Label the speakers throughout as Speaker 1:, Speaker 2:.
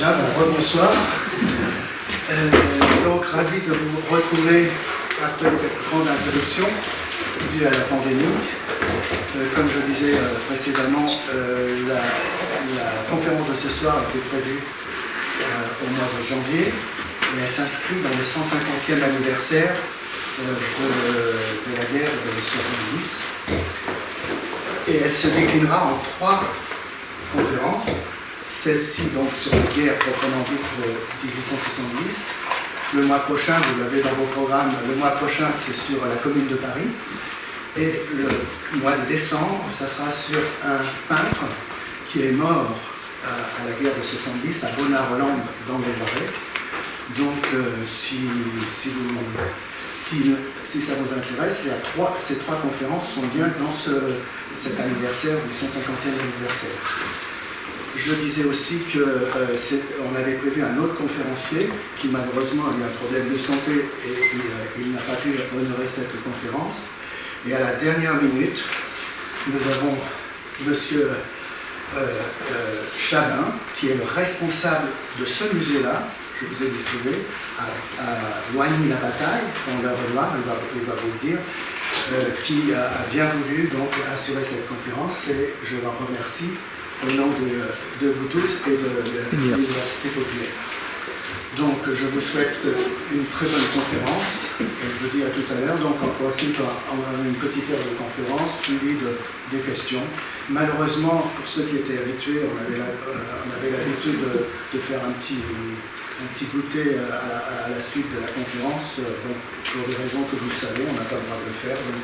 Speaker 1: Bien, rebonsoir. Donc, ravi de vous retrouver après cette grande interruption due à la pandémie. Comme je disais précédemment, la conférence de ce soir était prévue au mois de janvier et elle s'inscrit dans le 150e anniversaire de la guerre de 70. Et elle se déclinera en 3 conférences. Celle-ci donc sur la guerre proprement dite de 1870. Le mois prochain, vous l'avez dans vos programmes, le mois prochain c'est sur la Commune de Paris. Et le mois de décembre, ça sera sur un peintre qui est mort à la guerre de 70 à Bonnard-Hollande dans le Loiret. Donc si ça vous intéresse, ces 3 conférences sont bien dans cet anniversaire du 150e anniversaire. Je disais aussi qu'on avait prévu un autre conférencier qui malheureusement a eu un problème de santé et il n'a pas pu honorer cette conférence. Et à la dernière minute, nous avons M. Chabin, qui est le responsable de ce musée-là, je vous ai distribué, à Loigny-la-Bataille, dans l'Eure-et-Loire, il va vous le dire, qui a bien voulu donc assurer cette conférence, et je l'en remercie au nom de vous tous et de l'Université populaire. Donc je vous souhaite une très bonne conférence, et je vous dis à tout à l'heure. Donc on poursuit par une petite heure de conférence suivie de questions. Malheureusement, pour ceux qui étaient habitués, on avait l'habitude de faire un petit goûter à la suite de la conférence. Donc, pour des raisons que vous savez, on n'a pas le droit de le faire, donc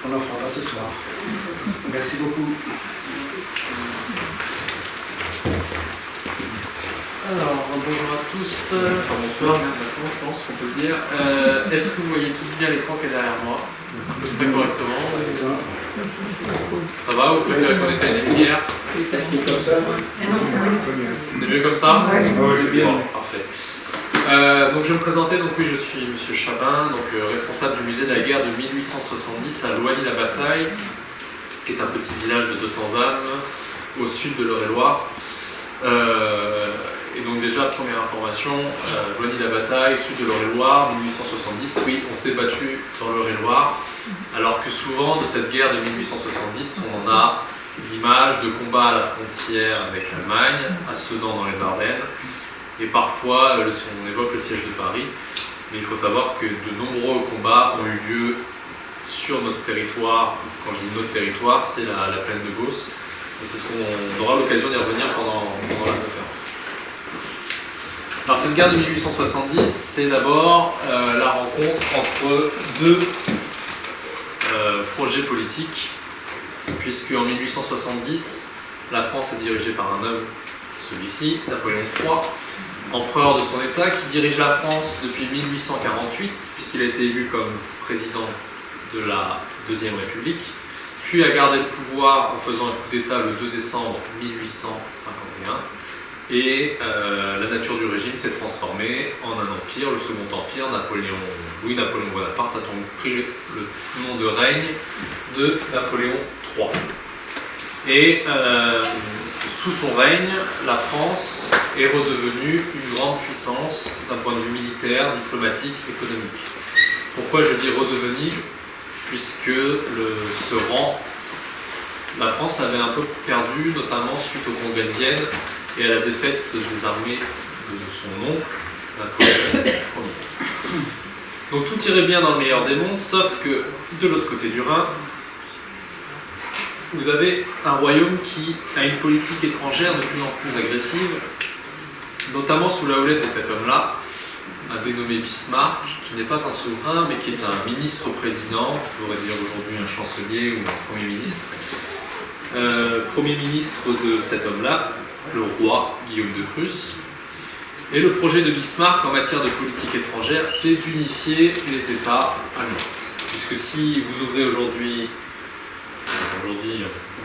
Speaker 1: on n'en fera pas ce soir. Merci beaucoup.
Speaker 2: Alors, bonjour à tous, enfin bonsoir, bien maintenant, je pense qu'on peut le dire. Est-ce que vous voyez tous bien l'écran qui est derrière moi? Très correctement. Ça va? Vous préférez qu'on éteigne les lumières?
Speaker 1: Est-ce que c'est comme ça?
Speaker 2: C'est mieux comme ça?
Speaker 1: Oui, bien.
Speaker 2: Bon, parfait. Donc je vais me présenter, donc oui, je suis M. Chabin, donc responsable du musée de la guerre de 1870 à Loigny-la-Bataille, qui est un petit village de 200 âmes au sud de l'Eure-et-Loire. Et donc déjà, première information, Loigny-la-Bataille, sud de l'Eure-et-Loire, 1870, oui, on s'est battu dans l'Eure-et-Loire, alors que souvent de cette guerre de 1870, on en a l'image de combats à la frontière avec l'Allemagne, à Sedan dans les Ardennes, et parfois on évoque le siège de Paris, mais il faut savoir que de nombreux combats ont eu lieu sur notre territoire. Quand je dis notre territoire, c'est la plaine de Beauce, et c'est ce qu'on aura l'occasion d'y revenir pendant la conférence. Alors cette guerre de 1870, c'est d'abord la rencontre entre 2 projets politiques, puisque en 1870, la France est dirigée par un homme, celui-ci, Napoléon III, empereur de son État, qui dirige la France depuis 1848, puisqu'il a été élu comme président de la Deuxième République, puis a gardé le pouvoir en faisant un coup d'État le 2 décembre 1851. Et la nature du régime s'est transformée en un empire, le Second Empire. Louis-Napoléon Bonaparte a donc pris le nom de règne de Napoléon III. Et sous son règne, la France est redevenue une grande puissance d'un point de vue militaire, diplomatique, économique. Pourquoi je dis redevenir? Puisque ce rang, la France avait un peu perdu, notamment suite au congrès de Vienne et à la défaite des armées de son oncle, Napoléon Ier. Donc tout irait bien dans le meilleur des mondes, sauf que de l'autre côté du Rhin, vous avez un royaume qui a une politique étrangère de plus en plus agressive, notamment sous la houlette de cet homme-là, un dénommé Bismarck, qui n'est pas un souverain, mais qui est un ministre-président, on pourrait dire aujourd'hui un chancelier ou un premier ministre. Premier ministre de cet homme-là, le roi Guillaume de Prusse. Et le projet de Bismarck en matière de politique étrangère, c'est d'unifier les États allemands. Puisque si vous ouvrez aujourd'hui,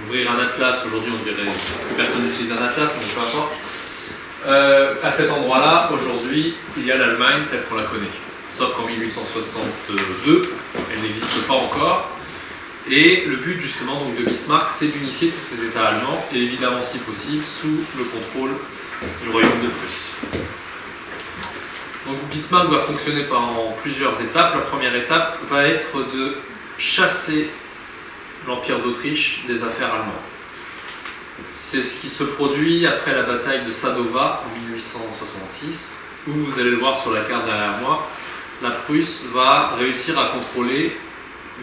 Speaker 2: ouvrir un atlas, aujourd'hui on dirait que personne n'utilise un atlas, mais peu importe. À cet endroit-là, aujourd'hui, il y a l'Allemagne telle qu'on la connaît. Sauf qu'en 1862, elle n'existe pas encore. Et le but justement donc, de Bismarck, c'est d'unifier tous ces États allemands, et évidemment si possible sous le contrôle du royaume de Prusse. Donc Bismarck va fonctionner en plusieurs étapes. La première étape va être de chasser l'Empire d'Autriche des affaires allemandes. C'est ce qui se produit après la bataille de Sadova en 1866, où vous allez le voir sur la carte derrière moi, la Prusse va réussir à contrôler,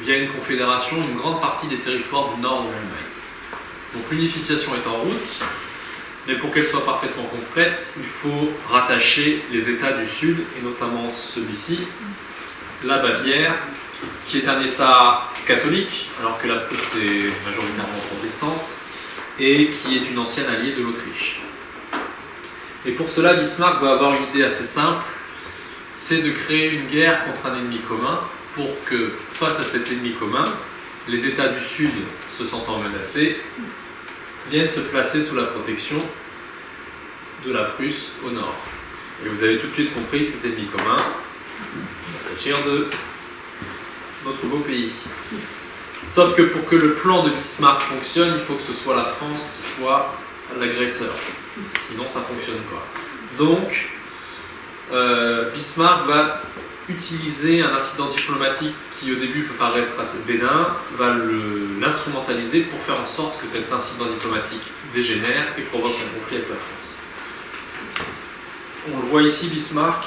Speaker 2: via une confédération, une grande partie des territoires du nord de l'Allemagne. Donc l'unification est en route, mais pour qu'elle soit parfaitement complète, il faut rattacher les États du Sud, et notamment celui-ci, la Bavière, qui est un État catholique, alors que la Prusse est majoritairement protestante, et qui est une ancienne alliée de l'Autriche. Et pour cela, Bismarck va avoir une idée assez simple, c'est de créer une guerre contre un ennemi commun, pour que, face à cet ennemi commun, les États du Sud, se sentant menacés, viennent se placer sous la protection de la Prusse au nord. Et vous avez tout de suite compris que cet ennemi commun, il s'agit de notre beau pays. Sauf que pour que le plan de Bismarck fonctionne, il faut que ce soit la France qui soit l'agresseur. Sinon, ça ne fonctionne pas. Donc, Bismarck va utiliser un incident diplomatique qui au début peut paraître assez bénin, va l'instrumentaliser pour faire en sorte que cet incident diplomatique dégénère et provoque un conflit avec la France. On le voit ici, Bismarck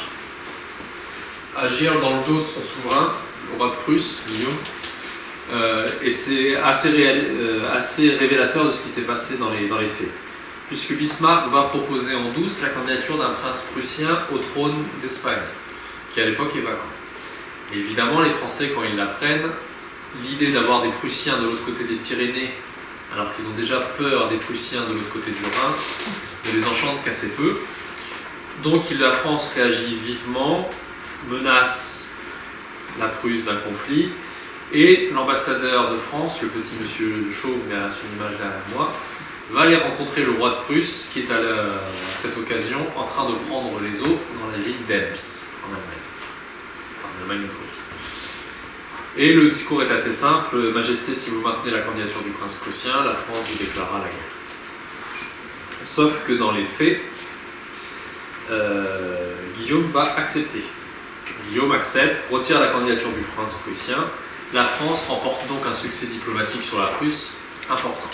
Speaker 2: agir dans le dos de son souverain, le roi de Prusse, Guillaume, et c'est assez révélateur de ce qui s'est passé dans les faits. Puisque Bismarck va proposer en douce la candidature d'un prince prussien au trône d'Espagne, qui à l'époque est vacant. Et évidemment, les Français, quand ils l'apprennent, l'idée d'avoir des Prussiens de l'autre côté des Pyrénées, alors qu'ils ont déjà peur des Prussiens de l'autre côté du Rhin, ne les enchante qu'assez peu. Donc la France réagit vivement, menace la Prusse d'un conflit, et l'ambassadeur de France, le petit monsieur chauve, mais à son image derrière moi, va aller rencontrer le roi de Prusse, qui est à cette occasion en train de prendre les eaux dans la ville d'Ems, en Allemagne. En Allemagne aujourd'hui. Et le discours est assez simple: Majesté, si vous maintenez la candidature du prince prussien, la France vous déclarera la guerre. Sauf que dans les faits, Guillaume va accepter. Guillaume accepte, retire la candidature du prince prussien. La France remporte donc un succès diplomatique sur la Prusse important.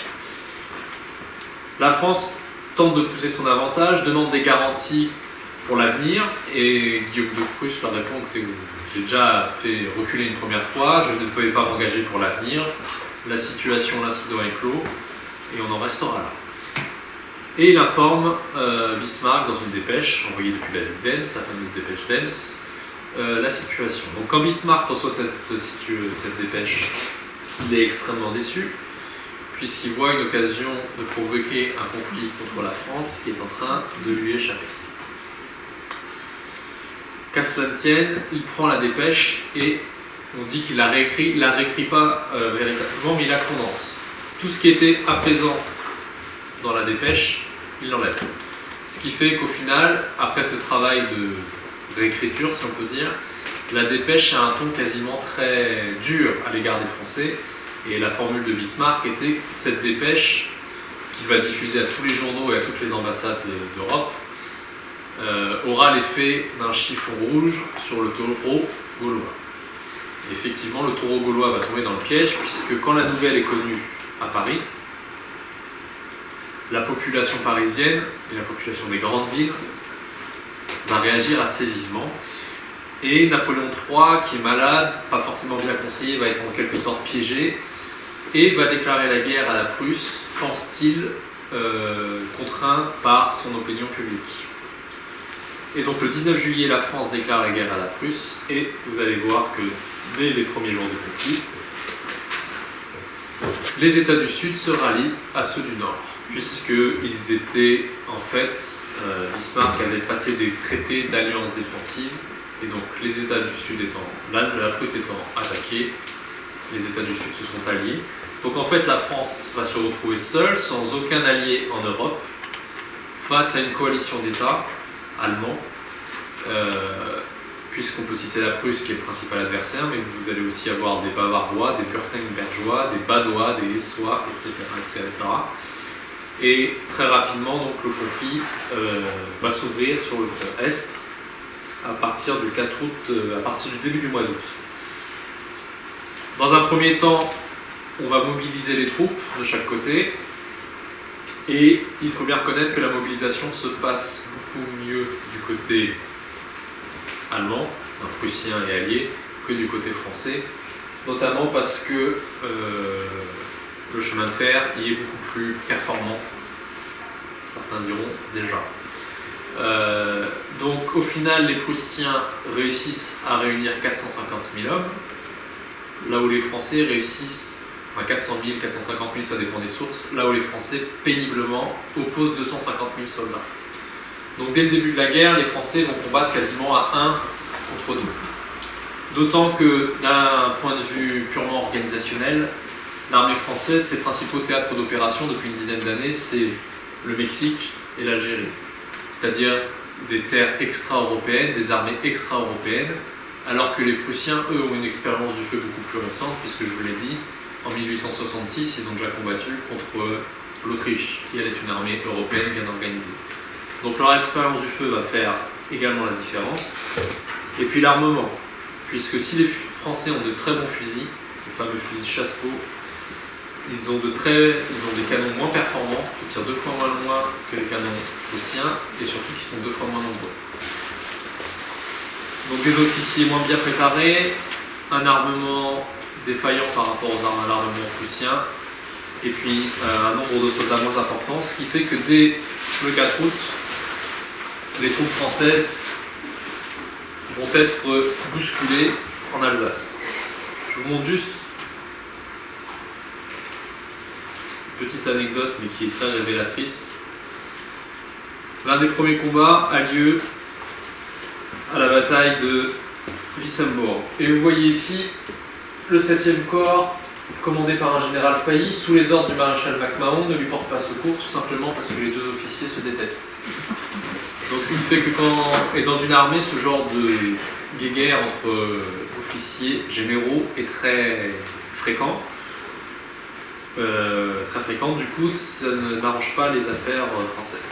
Speaker 2: La France tente de pousser son avantage, demande des garanties pour l'avenir, et Guillaume de Prusse leur répond: écoutez, j'ai déjà fait reculer une première fois, je ne pouvais pas m'engager pour l'avenir, la situation, l'incident est clos, et on en restera là. Et il informe Bismarck dans une dépêche envoyée depuis la ville d'Ems, la fameuse dépêche d'Ems, la situation. Donc quand Bismarck reçoit cette dépêche, il est extrêmement déçu, puisqu'il voit une occasion de provoquer un conflit contre la France qui est en train de lui échapper. Qu'à cela ne tienne, il prend la dépêche et on dit qu'il la réécrit. Il la réécrit pas véritablement, mais il la condense. Tout ce qui était apaisant dans la dépêche, il l'enlève. Ce qui fait qu'au final, après ce travail de réécriture, si on peut dire, la dépêche a un ton quasiment très dur à l'égard des Français. Et la formule de Bismarck était que cette dépêche, qu'il va diffuser à tous les journaux et à toutes les ambassades d'Europe, aura l'effet d'un chiffon rouge sur le taureau gaulois. Et effectivement, le taureau gaulois va tomber dans le piège, puisque quand la nouvelle est connue à Paris, la population parisienne et la population des grandes villes va réagir assez vivement. Et Napoléon III, qui est malade, pas forcément bien conseillé, va être en quelque sorte piégé et va déclarer la guerre à la Prusse, pense-t-il, contraint par son opinion publique. Et donc le 19 juillet, la France déclare la guerre à la Prusse, et vous allez voir que dès les premiers jours de conflit, les États du Sud se rallient à ceux du Nord, puisqu'ils étaient en fait, Bismarck avait passé des traités d'alliance défensive. Et donc les États du Sud étant, la Prusse étant attaquée, les États du Sud se sont alliés. Donc en fait la France va se retrouver seule, sans aucun allié en Europe, face à une coalition d'États allemands, puisqu'on peut citer la Prusse qui est le principal adversaire, mais vous allez aussi avoir des Bavarois, des Württembergeois, des Badois, des Hessois, etc., etc. Et très rapidement, donc, le conflit va s'ouvrir sur le front Est à partir du 4 août, à partir du début du mois d'août. Dans un premier temps, on va mobiliser les troupes de chaque côté. Et il faut bien reconnaître que la mobilisation se passe beaucoup mieux du côté allemand, prussien et allié, que du côté français, notamment parce que le chemin de fer y est beaucoup plus performant, certains diront déjà. Donc au final, les Prussiens réussissent à réunir 450 000 hommes, là où les Français réussissent, 400 000, 450 000, ça dépend des sources, là où les Français péniblement opposent 250 000 soldats. Donc dès le début de la guerre, les Français vont combattre quasiment à 1 contre 2. D'autant que d'un point de vue purement organisationnel, l'armée française, ses principaux théâtres d'opération depuis une dizaine d'années, c'est le Mexique et l'Algérie. C'est-à-dire des terres extra-européennes, des armées extra-européennes, alors que les Prussiens, eux, ont une expérience du feu beaucoup plus récente, puisque je vous l'ai dit, en 1866, ils ont déjà combattu contre l'Autriche, qui elle est une armée européenne bien organisée. Donc leur expérience du feu va faire également la différence. Et puis l'armement, puisque si les Français ont de très bons fusils, les fameux fusils chasse-peau, ils ont des canons moins performants, qui tirent 2 fois moins loin que les canons prussiens, et surtout qui sont 2 fois moins nombreux. Donc des officiers moins bien préparés, un armement défaillant par rapport aux armes à l'armement prussien, et puis un nombre de soldats moins important, ce qui fait que dès le 4 août, les troupes françaises vont être bousculées en Alsace. Je vous montre juste une petite anecdote, mais qui est très révélatrice. L'un des premiers combats a lieu à la bataille de Wissembourg. Et vous voyez ici le 7e corps, commandé par un général failli, sous les ordres du maréchal MacMahon, ne lui porte pas secours, tout simplement parce que les 2 officiers se détestent. Donc ce qui fait que et dans une armée, ce genre de guéguerre entre officiers généraux est très fréquent. Du coup, ça n'arrange pas les affaires françaises.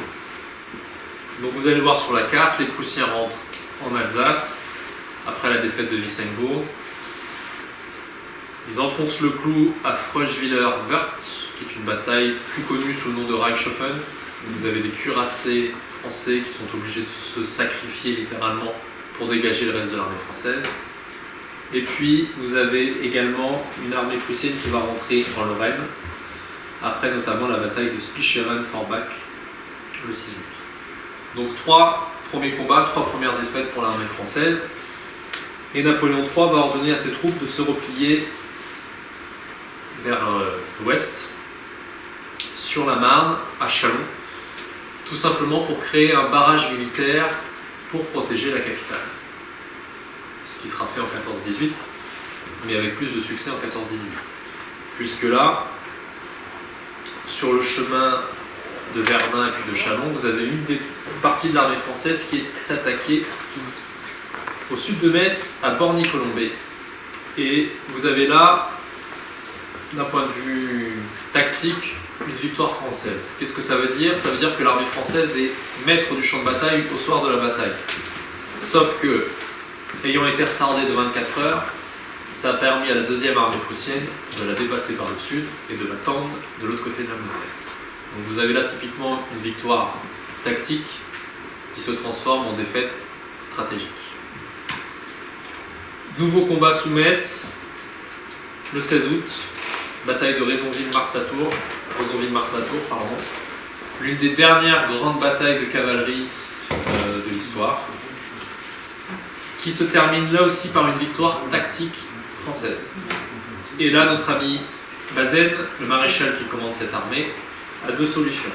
Speaker 2: Donc vous allez voir sur la carte, les Prussiens rentrent en Alsace, après la défaite de Wissembourg. Ils enfoncent le clou à Freuschwiller-Wörth, qui est une bataille plus connue sous le nom de Reichshoffen. Vous avez des cuirassés français qui sont obligés de se sacrifier littéralement pour dégager le reste de l'armée française. Et puis vous avez également une armée prussienne qui va rentrer en Lorraine, après notamment la bataille de Spicheren-Forbach le 6 août. Donc 3 premiers combats, 3 premières défaites pour l'armée française. Et Napoléon III va ordonner à ses troupes de se replier vers l'ouest, sur la Marne, à Châlons, tout simplement pour créer un barrage militaire pour protéger la capitale. Ce qui sera fait en 14-18, mais avec plus de succès en 14-18. Puisque là, sur le chemin de Verdun et puis de Châlons, vous avez une des parties de l'armée française qui est attaquée au sud de Metz, à Borny-Colombey. Et vous avez là, d'un point de vue tactique, une victoire française. Qu'est-ce que ça veut dire? Ça veut dire que l'armée française est maître du champ de bataille au soir de la bataille. Sauf que, ayant été retardée de 24 heures, ça a permis à la 2e armée prussienne de la dépasser par le sud et de l'attendre de l'autre côté de la Moselle. Donc vous avez là typiquement une victoire tactique qui se transforme en défaite stratégique. Nouveau combat sous Metz, le 16 août, bataille de Rezonville-Marsatour, l'une des dernières grandes batailles de cavalerie de l'histoire, qui se termine là aussi par une victoire tactique française. Et là, notre ami Bazaine, le maréchal qui commande cette armée, a 2 solutions.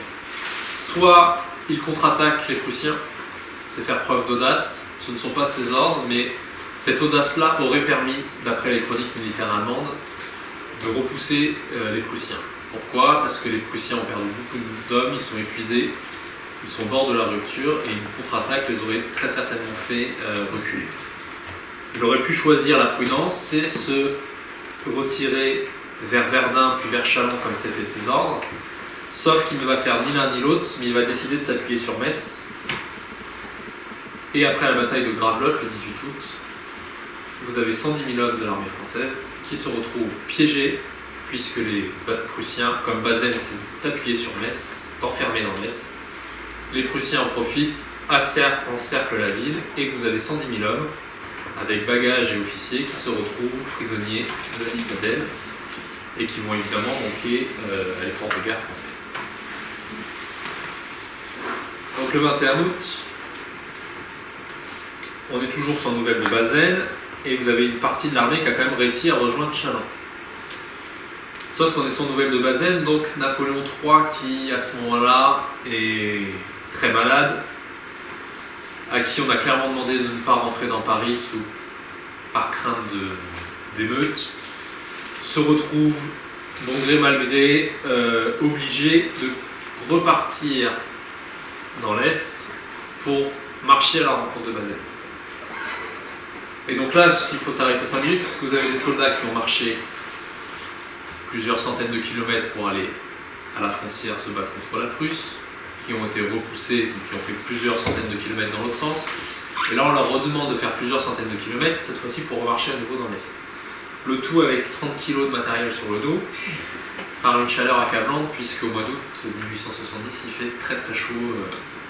Speaker 2: Soit il contre-attaque les Prussiens, c'est faire preuve d'audace, ce ne sont pas ses ordres, mais cette audace-là aurait permis, d'après les chroniques militaires allemandes, de repousser les Prussiens. Pourquoi? Parce que les Prussiens ont perdu beaucoup d'hommes, ils sont épuisés, ils sont au bord de la rupture, et une contre-attaque les aurait très certainement fait reculer. Il aurait pu choisir la prudence, c'est se retirer vers Verdun puis vers Châlons comme c'était ses ordres, Sauf qu'il ne va faire ni l'un ni l'autre, mais il va décider de s'appuyer sur Metz. Et après la bataille de Gravelotte, le 18 août, vous avez 110 000 hommes de l'armée française qui se retrouvent piégés, puisque les Prussiens, comme Bazaine, s'est appuyé sur Metz, enfermé dans Metz. Les Prussiens en profitent, encerclent la ville, et vous avez 110 000 hommes, avec bagages et officiers, qui se retrouvent prisonniers de la citadelle, et qui vont évidemment manquer à l'effort de guerre français. Donc le 21 août, on est toujours sans nouvelles de Bazaine, et vous avez une partie de l'armée qui a quand même réussi à rejoindre Châlons. Sauf qu'on est sans nouvelles de Bazaine, donc Napoléon III, qui à ce moment-là est très malade, à qui on a clairement demandé de ne pas rentrer dans Paris par crainte d'émeutes, se retrouve, bon gré mal gré, obligé de repartir dans l'Est pour marcher à la rencontre de Bazaine. Et donc là, il faut s'arrêter 5 minutes, parce que vous avez des soldats qui ont marché plusieurs centaines de kilomètres pour aller à la frontière se battre contre la Prusse, qui ont été repoussés, qui ont fait plusieurs centaines de kilomètres dans l'autre sens. Et là, on leur redemande de faire plusieurs centaines de kilomètres, cette fois-ci pour remarcher à nouveau dans l'Est. Le tout avec 30 kg de matériel sur le dos, par une chaleur accablante, puisqu'au mois d'août 1870, il fait très chaud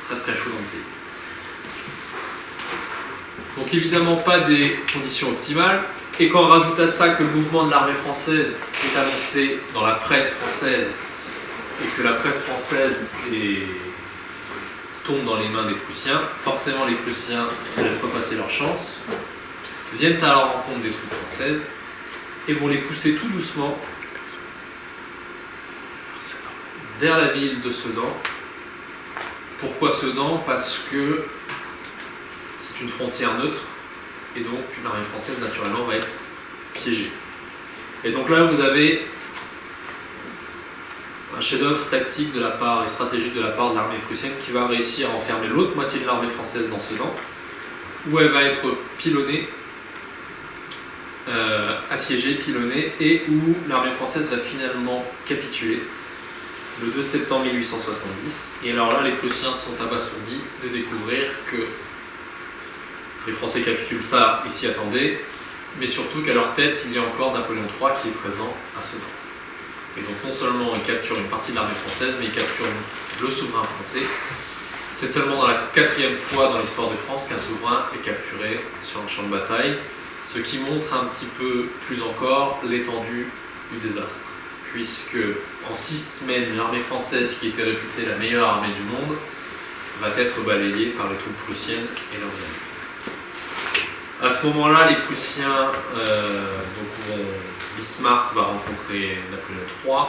Speaker 2: dans le pays. Donc évidemment pas des conditions optimales, et quand on rajoute à ça que le mouvement de l'armée française est annoncé dans la presse française, et que la presse française tombe dans les mains des Prussiens, forcément les Prussiens ne laissent pas passer leur chance, viennent à la rencontre des troupes françaises, et vont les pousser tout doucement vers la ville de Sedan. Pourquoi Sedan? Parce que c'est une frontière neutre, et donc l'armée française naturellement va être piégée. Et donc là vous avez un chef-d'œuvre tactique de la part et stratégique de la part de l'armée prussienne qui va réussir à enfermer l'autre moitié de l'armée française dans Sedan, où elle va être pilonnée, assiégée, pilonnée, et où l'armée française va finalement capituler le 2 septembre 1870. Et alors là, les Prussiens sont abasourdis de découvrir que les Français capitulent, ça, ils s'y attendaient, mais surtout qu'à leur tête, il y a encore Napoléon III qui est présent à Sedan. Et donc non seulement ils capturent une partie de l'armée française, mais ils capturent le souverain français. C'est seulement dans la 4e fois dans l'histoire de France qu'un souverain est capturé sur un champ de bataille, ce qui montre un petit peu plus encore l'étendue du désastre. Puisque en 6 semaines, l'armée française, qui était réputée la meilleure armée du monde, va être balayée par les troupes prussiennes et leurs alliés. À ce moment-là, les Prussiens, Bismarck va rencontrer Napoléon III,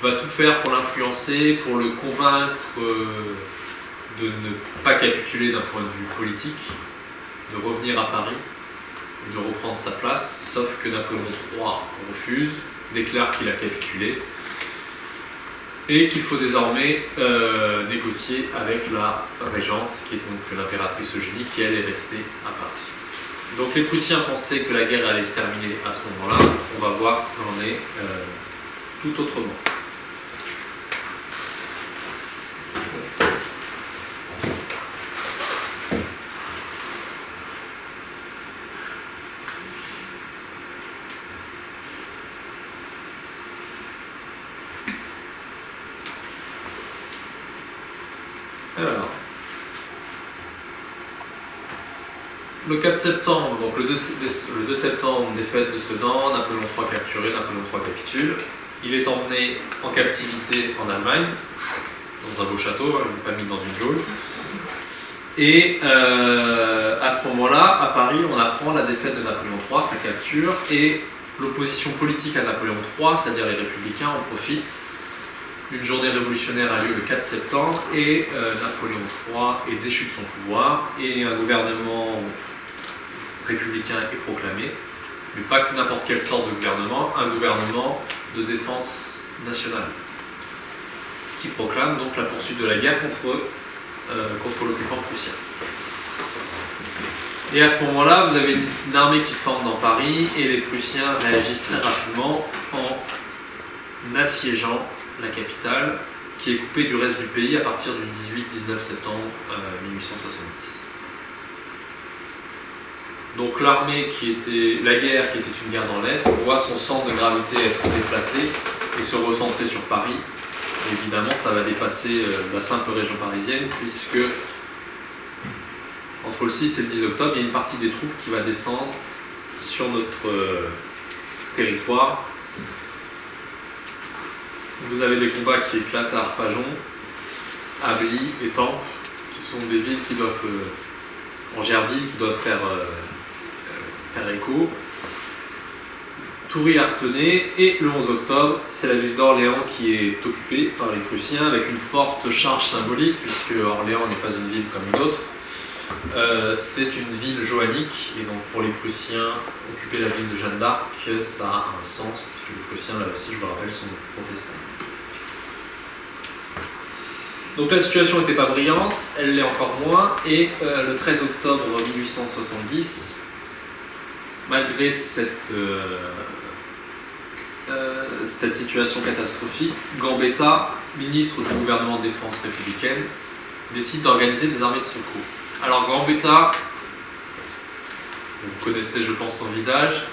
Speaker 2: va tout faire pour l'influencer, pour le convaincre de ne pas capituler d'un point de vue politique, de revenir à Paris et de reprendre sa place, sauf que Napoléon III refuse, déclare qu'il a capitulé et qu'il faut désormais négocier avec la régente, qui est donc l'impératrice Eugénie, qui elle est restée à Paris. Donc les Prussiens pensaient que la guerre allait se terminer à ce moment-là. On va voir que l'on est tout autrement. Alors, le 4 septembre, donc le 2 septembre, défaite de Sedan, Napoléon III capturé, Napoléon III capitule. Il est emmené en captivité en Allemagne, dans un beau château, il n'est pas mis dans une geôle. Et à ce moment-là, à Paris, on apprend la défaite de Napoléon III, sa capture, et l'opposition politique à Napoléon III, c'est-à-dire les Républicains, en profitent. Une journée révolutionnaire a lieu le 4 septembre et Napoléon III est déchu de son pouvoir et un gouvernement républicain est proclamé, mais pas que n'importe quelle sorte de gouvernement, un gouvernement de défense nationale qui proclame donc la poursuite de la guerre contre l'occupant prussien. Et à ce moment-là, vous avez une armée qui se forme dans Paris et les Prussiens réagissent très rapidement en assiégeant la capitale qui est coupé du reste du pays à partir du 18-19 septembre 1870. Donc l'armée la guerre qui était une guerre dans l'Est, voit son centre de gravité être déplacé et se recentrer sur Paris. Et évidemment, ça va dépasser la simple région parisienne, puisque entre le 6 et le 10 octobre, il y a une partie des troupes qui va descendre sur notre territoire. Vous avez des combats qui éclatent à Arpajon, Ably, Étampes, qui sont des villes qui doivent, en Gerville, qui doivent faire écho. Toury-Artenay, et le 11 octobre, c'est la ville d'Orléans qui est occupée par les Prussiens avec une forte charge symbolique, puisque Orléans n'est pas une ville comme une autre. C'est une ville joannique, et donc pour les Prussiens, occuper la ville de Jeanne d'Arc, ça a un sens, puisque les Prussiens, là aussi, je vous le rappelle, sont protestants. Donc la situation n'était pas brillante, elle l'est encore moins, et le 13 octobre 1870, malgré cette situation catastrophique, Gambetta, ministre du gouvernement de défense républicaine, décide d'organiser des armées de secours. Alors Gambetta, vous connaissez je pense son visage,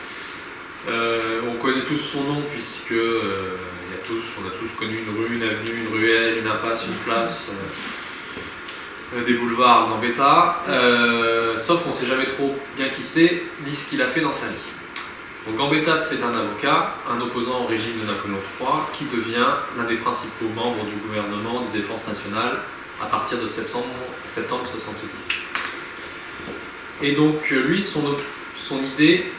Speaker 2: on connaît tous son nom puisque on a tous connu une rue, une avenue, une ruelle, une impasse, une place, des boulevards Gambetta, sauf qu'on ne sait jamais trop bien qui c'est, ni ce qu'il a fait dans sa vie. Donc Gambetta, c'est un avocat, un opposant au régime de Napoléon III, qui devient l'un des principaux membres du gouvernement de défense nationale à partir de septembre 70. Et donc lui, son idée,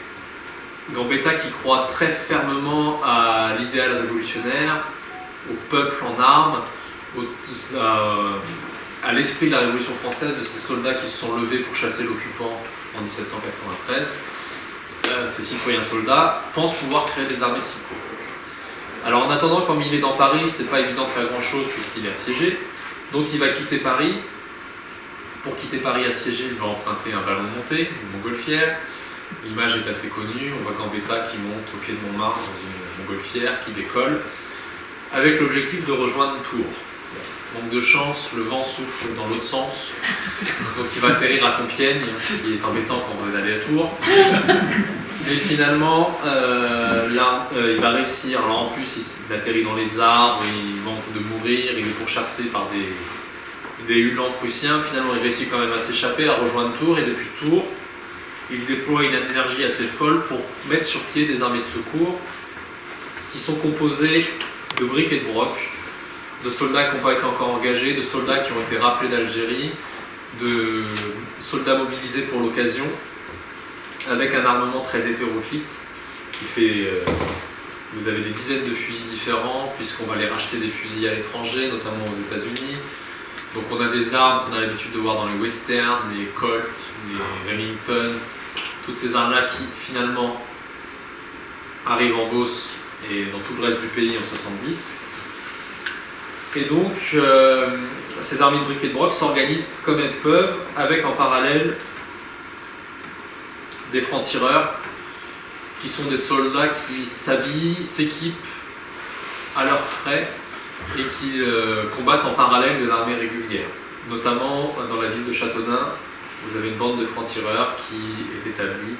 Speaker 2: Gambetta qui croit très fermement à l'idéal révolutionnaire, au peuple en armes, à l'esprit de la Révolution française, de ces soldats qui se sont levés pour chasser l'occupant en 1793, ces citoyens soldats pensent pouvoir créer des armées de secours. Alors en attendant, comme il est dans Paris, c'est pas évident de faire grand chose puisqu'il est assiégé, donc il va quitter Paris. Pour quitter Paris assiégé, il va emprunter un ballon monté, une montgolfière. L'image est assez connue, on voit Gambetta qui monte au pied de Montmartre dans une montgolfière qui décolle, avec l'objectif de rejoindre Tours. Manque de chance, le vent souffle dans l'autre sens, donc il va atterrir à Compiègne, ce qui est embêtant quand on veut aller à Tours. Mais finalement, il va réussir. Alors en plus, il atterrit dans les arbres, il manque de mourir, il est pourchassé par des hulans prussiens. Finalement, il réussit quand même à s'échapper, à rejoindre Tours, et depuis Tours, il déploie une énergie assez folle pour mettre sur pied des armées de secours qui sont composées de briques et de broc, de soldats qui n'ont pas été encore engagés, de soldats qui ont été rappelés d'Algérie, de soldats mobilisés pour l'occasion, avec un armement très hétéroclite qui fait... vous avez des dizaines de fusils différents, puisqu'on va les racheter des fusils à l'étranger, notamment aux États-Unis. Donc on a des armes qu'on a l'habitude de voir dans les westerns, les Colt, les Remington, toutes ces armes-là qui finalement arrivent en Beauce et dans tout le reste du pays en 70. Et donc ces armées de briques et de broc s'organisent comme elles peuvent, avec en parallèle des francs-tireurs qui sont des soldats qui s'habillent, s'équipent à leurs frais et qui combattent en parallèle de l'armée régulière. Notamment dans la ville de Châteauneuf, vous avez une bande de francs-tireurs qui est établie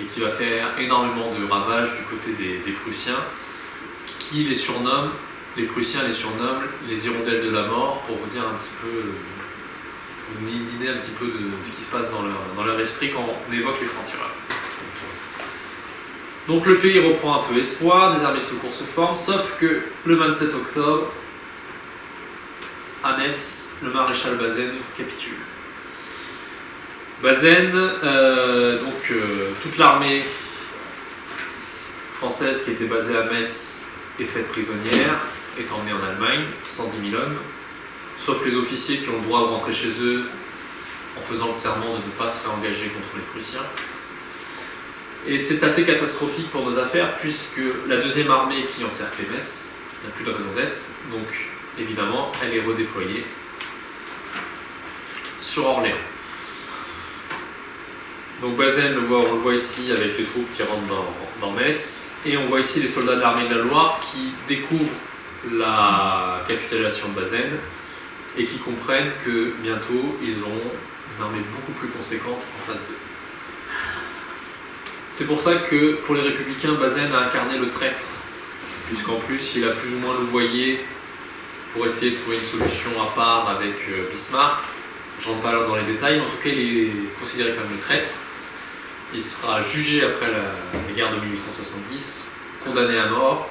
Speaker 2: et qui va faire énormément de ravages du côté des Prussiens, qui les surnomment, les Prussiens les surnomment les hirondelles de la mort, pour vous dire un petit peu, vous donner une idée un petit peu de ce qui se passe dans leur esprit quand on évoque les francs-tireurs. Donc le pays reprend un peu espoir, des armées de secours se forment, sauf que le 27 octobre, à Metz, le maréchal Bazaine capitule. Bazaine, toute l'armée française qui était basée à Metz est faite prisonnière, est emmenée en Allemagne, 110 000 hommes, sauf les officiers qui ont le droit de rentrer chez eux en faisant le serment de ne pas se réengager contre les Prussiens. Et c'est assez catastrophique pour nos affaires, puisque la deuxième armée qui encerclait Metz n'a plus de raison d'être, donc évidemment elle est redéployée sur Orléans. Donc Bazaine, on le voit ici avec les troupes qui rentrent dans Metz, et on voit ici les soldats de l'armée de la Loire qui découvrent la capitulation de Bazaine et qui comprennent que bientôt ils auront une armée beaucoup plus conséquente en face d'eux. C'est pour ça que pour les républicains, Bazaine a incarné le traître, puisqu'en plus il a plus ou moins louvoyé pour essayer de trouver une solution à part avec Bismarck. Je ne rentre pas dans les détails, mais en tout cas il est considéré comme le traître. Il sera jugé après la guerre de 1870, condamné à mort.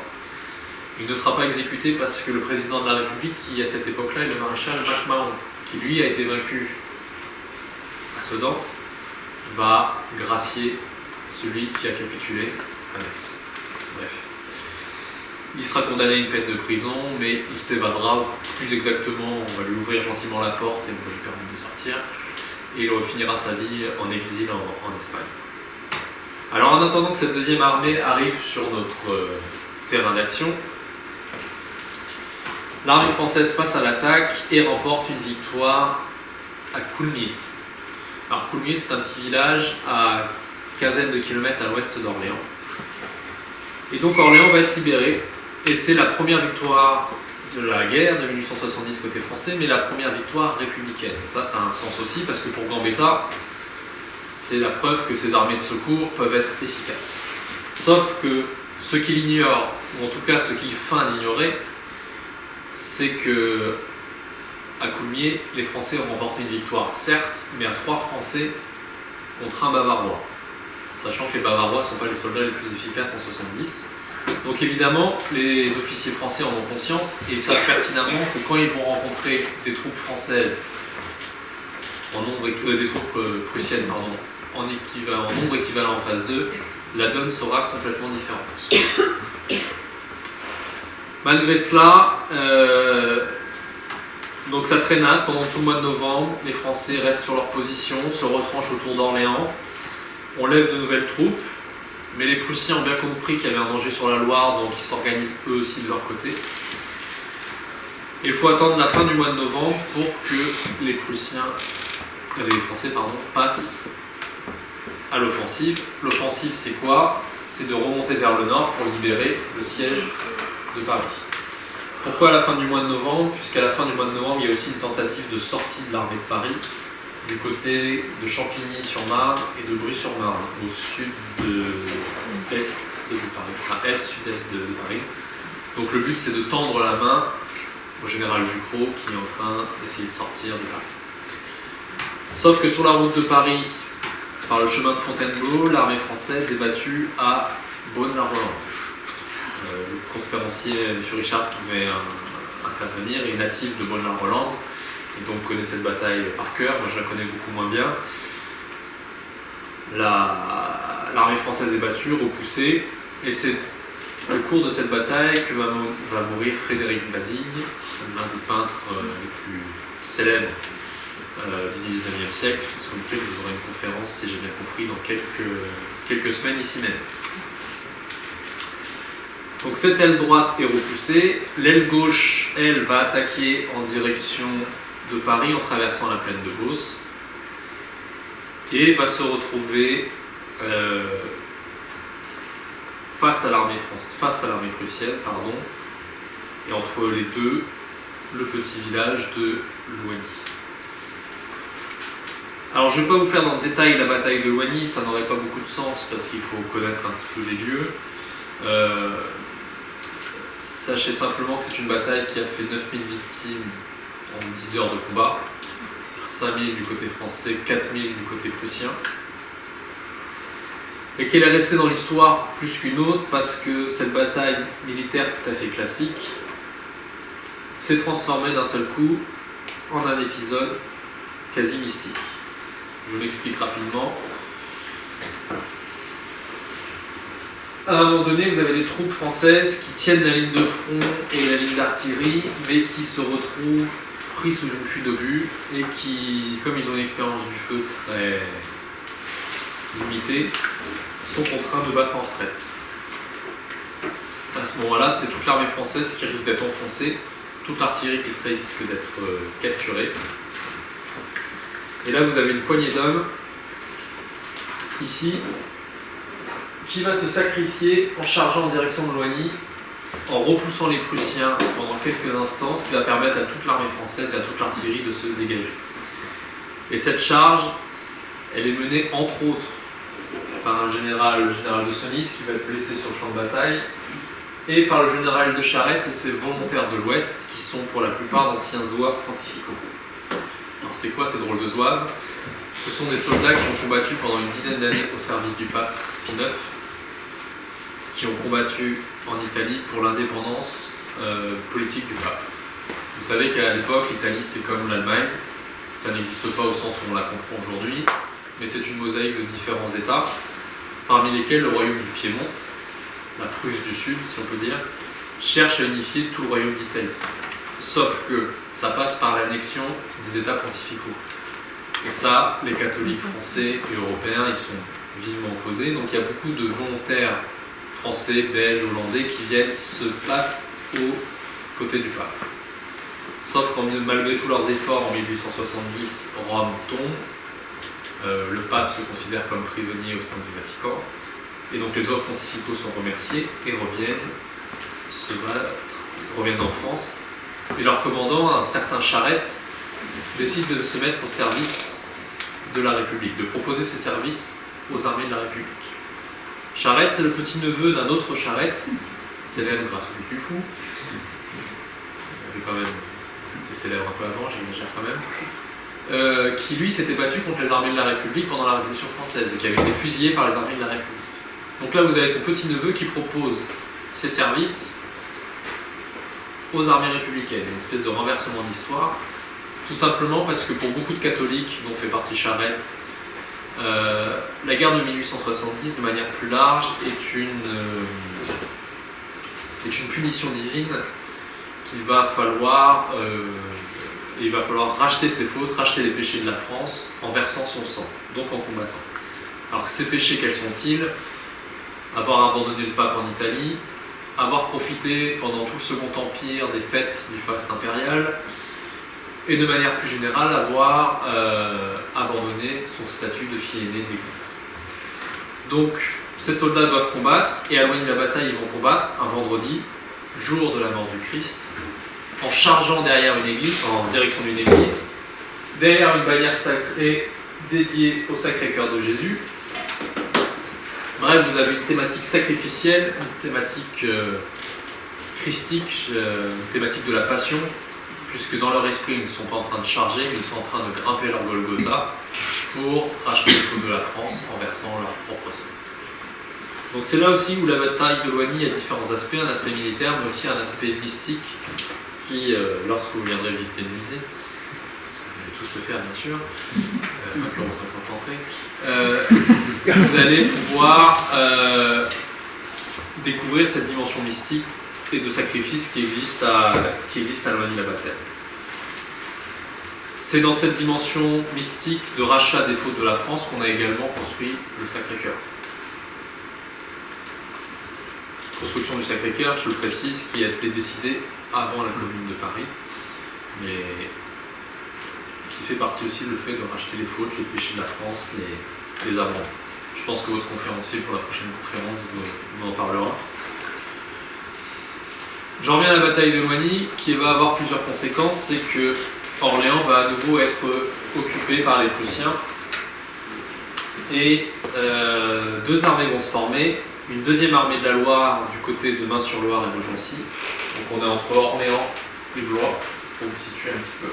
Speaker 2: Il ne sera pas exécuté parce que le président de la République, qui à cette époque-là est le maréchal MacMahon, qui lui a été vaincu à Sedan, va gracier celui qui a capitulé à Metz. Bref. Il sera condamné à une peine de prison, mais il s'évadera. Plus exactement, on va lui ouvrir gentiment la porte et on va lui permettre de sortir. Et il refinira sa vie en exil en Espagne. Alors en attendant que cette deuxième armée arrive sur notre terrain d'action, l'armée française passe à l'attaque et remporte une victoire à Coulmiers. Alors Coulmiers, c'est un petit village à quinzaine de kilomètres à l'ouest d'Orléans. Et donc Orléans va être libéré, et c'est la première victoire de la guerre de 1870 côté français, mais la première victoire républicaine. Et ça a un sens aussi, parce que pour Gambetta, c'est la preuve que ces armées de secours peuvent être efficaces. Sauf que ce qu'il ignore, ou en tout cas ce qu'il feint d'ignorer, c'est que à Coulmiers, les Français ont remporté une victoire, certes, mais à 3 Français contre un Bavarois. Sachant que les Bavarois ne sont pas les soldats les plus efficaces en 70. Donc évidemment, les officiers français en ont conscience et ils savent pertinemment que quand ils vont rencontrer des troupes françaises, des troupes prussiennes, pardon, en nombre équivalent en phase 2, la donne sera complètement différente. Malgré cela, donc ça traînasse pendant tout le mois de novembre, les Français restent sur leur position, se retranchent autour d'Orléans, on lève de nouvelles troupes, mais les Prussiens ont bien compris qu'il y avait un danger sur la Loire, donc ils s'organisent eux aussi de leur côté. Et il faut attendre la fin du mois de novembre pour que les Français passent à l'offensive. L'offensive, c'est quoi? C'est de remonter vers le nord pour libérer le siège de Paris. Pourquoi à la fin du mois de novembre? Puisqu'à la fin du mois de novembre, il y a aussi une tentative de sortie de l'armée de Paris du côté de Champigny-sur-Marne et de Brie-sur-Marne, au sud-est de Paris, à est-sud-est de Paris. Donc le but, c'est de tendre la main au général Ducrot qui est en train d'essayer de sortir de Paris. Sauf que sur la route de Paris, par le chemin de Fontainebleau, l'armée française est battue à Beaune-la-Rolande. Le conférencier M. Richard qui devait intervenir est natif de Beaune-la-Rolande et donc connaît cette bataille par cœur. Moi je la connais beaucoup moins bien. L'armée française est battue, repoussée, et c'est au cours de cette bataille que va mourir Frédéric Bazigne, l'un des peintres les plus célèbres du XIXe siècle, sur lequel vous aurez une conférence, si j'ai bien compris, dans quelques semaines ici même. Donc cette aile droite est repoussée, l'aile gauche, elle, va attaquer en direction de Paris en traversant la plaine de Beauce et va se retrouver face à l'armée prussienne, et entre les deux, le petit village de Louagny. Alors je ne vais pas vous faire dans le détail la bataille de Louagny, ça n'aurait pas beaucoup de sens parce qu'il faut connaître un petit peu les lieux. Sachez simplement que c'est une bataille qui a fait 9000 victimes en 10 heures de combat, 5000 du côté français, 4000 du côté prussien, et qu'elle est restée dans l'histoire plus qu'une autre parce que cette bataille militaire tout à fait classique s'est transformée d'un seul coup en un épisode quasi mystique. Je vous l'explique rapidement. À un moment donné, vous avez des troupes françaises qui tiennent la ligne de front et la ligne d'artillerie, mais qui se retrouvent pris sous une pluie d'obus et qui, comme ils ont une expérience du feu très limitée, sont contraints de battre en retraite. À ce moment-là, c'est toute l'armée française qui risque d'être enfoncée, toute l'artillerie qui risque d'être capturée. Et là, vous avez une poignée d'hommes, ici, qui va se sacrifier en chargeant en direction de Louagny, en repoussant les Prussiens pendant quelques instants, ce qui va permettre à toute l'armée française et à toute l'artillerie de se dégager. Et cette charge, elle est menée entre autres par un général, le général de Senlis, qui va être blessé sur le champ de bataille, et par le général de Charette et ses volontaires de l'Ouest, qui sont pour la plupart d'anciens zouaves pontificaux. Alors c'est quoi ces drôles de zouaves? Ce sont des soldats qui ont combattu pendant une dizaine d'années au service du pape Pie IX, qui ont combattu en Italie pour l'indépendance politique du pape. Vous savez qu'à l'époque, l'Italie c'est comme l'Allemagne, ça n'existe pas au sens où on la comprend aujourd'hui, mais c'est une mosaïque de différents États, parmi lesquels le royaume du Piémont, la Prusse du Sud, si on peut dire, cherche à unifier tout le royaume d'Italie. Sauf que ça passe par l'annexion des États pontificaux. Et ça, les catholiques français et européens, ils sont vivement opposés. Donc il y a beaucoup de volontaires français, belges, hollandais qui viennent se battre aux côtés du pape. Sauf qu'en malgré tous leurs efforts, en 1870, Rome tombe. Le pape se considère comme prisonnier au sein du Vatican. Et donc les ordres pontificaux sont remerciés et reviennent se battre, reviennent en France. Et leur commandant, un certain Charette, décide de se mettre au service de la République, de proposer ses services aux armées de la République. Charette, c'est le petit-neveu d'un autre Charette, célèbre grâce au Puy du Fou. Il avait quand même été célèbre un peu avant, j'exagère quand même. Qui lui s'était battu contre les armées de la République pendant la Révolution française et qui avait été fusillé par les armées de la République. Donc là, vous avez son petit-neveu qui propose ses services aux armées républicaines, une espèce de renversement d'histoire, tout simplement parce que pour beaucoup de catholiques, dont fait partie Charette, la guerre de 1870, de manière plus large, est une punition divine qu'il va falloir, il va falloir racheter ses fautes, racheter les péchés de la France en versant son sang, donc en combattant. Alors que ces péchés, quels sont-ils? Avoir abandonné le pape en Italie, avoir profité pendant tout le Second Empire des fêtes du faste impérial, et de manière plus générale, avoir abandonné son statut de fille aînée d'Église. Donc, ces soldats doivent combattre, et à Loigny-la-Bataille, ils vont combattre un vendredi, jour de la mort du Christ, en chargeant derrière une église, en direction d'une église, derrière une bannière sacrée dédiée au Sacré-Cœur de Jésus. Bref, vous avez une thématique sacrificielle, une thématique christique, une thématique de la passion, puisque dans leur esprit, ils ne sont pas en train de charger, ils sont en train de grimper leur Golgotha pour racheter les fautes de la France en versant leur propre sang. Donc c'est là aussi où la bataille de Loigny a différents aspects, un aspect militaire, mais aussi un aspect mystique, qui, lorsque vous viendrez visiter le musée, tous le faire bien sûr, 5,50 € l'entrée, vous allez pouvoir découvrir cette dimension mystique et de sacrifice qui existe à Loigny-la-Bataille. C'est dans cette dimension mystique de rachat des fautes de la France qu'on a également construit le Sacré-Cœur. Construction du Sacré-Cœur, je le précise, qui a été décidée avant la Commune de Paris, mais qui fait partie aussi le fait de racheter les fautes, les péchés de la France, les amants. Je pense que votre conférencier pour la prochaine conférence vous en parlera. J'en reviens à la bataille de Loigny, qui va avoir plusieurs conséquences. C'est que Orléans va à nouveau être occupé par les Prussiens, et deux armées vont se former. Une deuxième armée de la Loire du côté de Main-sur-Loire et Beaugency. Donc on est entre Orléans et Blois, pour vous situer un petit peu.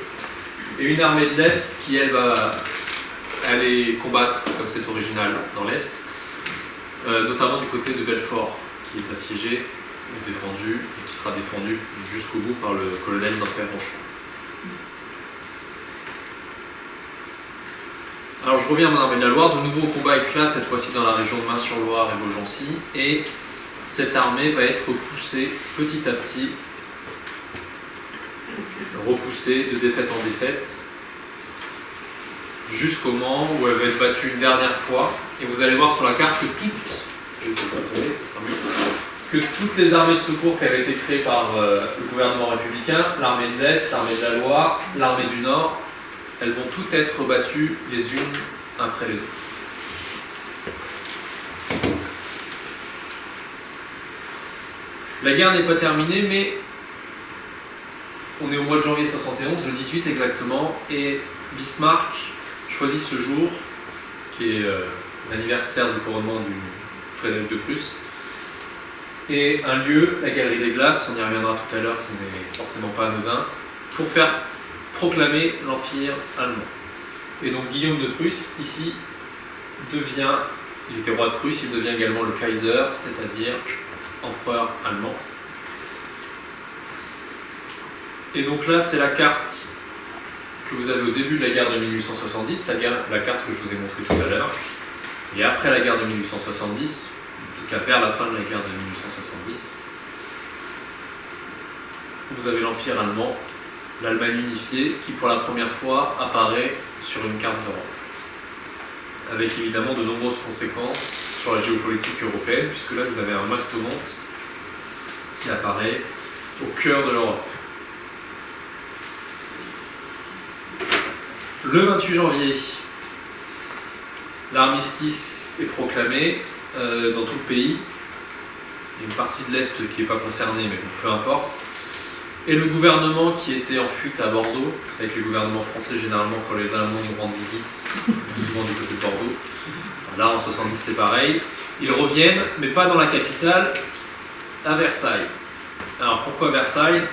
Speaker 2: Et une armée de l'Est qui, elle, va aller combattre, comme c'est original, dans l'Est, notamment du côté de Belfort, qui est assiégé, défendu, et qui sera défendu jusqu'au bout par le colonel d'Enfer Rochon. Alors je reviens à mon armée de la Loire, de nouveaux combats éclatent, cette fois-ci dans la région de Main-sur-Loire et Beaugency, et cette armée va être poussée petit à petit, repoussée de défaite en défaite, jusqu'au moment où elle va être battue une dernière fois, et vous allez voir sur la carte que toutes les armées de secours qui avaient été créées par le gouvernement républicain, l'armée de l'Est, l'armée de la Loire, l'armée du Nord, elles vont toutes être battues les unes après les autres. La guerre n'est pas terminée, mais on est au mois de janvier 71, le 18 exactement, et Bismarck choisit ce jour, qui est l'anniversaire du couronnement du Frédéric de Prusse, et un lieu, la Galerie des Glaces, on y reviendra tout à l'heure, ce n'est forcément pas anodin, pour faire proclamer l'Empire allemand. Et donc Guillaume de Prusse, ici, il était roi de Prusse, il devient également le Kaiser, c'est-à-dire empereur allemand. Et donc là, c'est la carte que vous avez au début de la guerre de 1870, la carte que je vous ai montrée tout à l'heure. Et après la guerre de 1870, en tout cas vers la fin de la guerre de 1870, vous avez l'Empire allemand, l'Allemagne unifiée, qui pour la première fois apparaît sur une carte d'Europe. Avec évidemment de nombreuses conséquences sur la géopolitique européenne, puisque là vous avez un mastodonte qui apparaît au cœur de l'Europe. Le 28 janvier, l'armistice est proclamé dans tout le pays. Il y a une partie de l'Est qui n'est pas concernée, mais peu importe. Et le gouvernement qui était en fuite à Bordeaux, vous savez que les gouvernements français, généralement, quand les Allemands nous rendent visite, souvent du côté de Bordeaux, là en 70 c'est pareil, ils reviennent, mais pas dans la capitale, à Versailles. Alors pourquoi Versailles?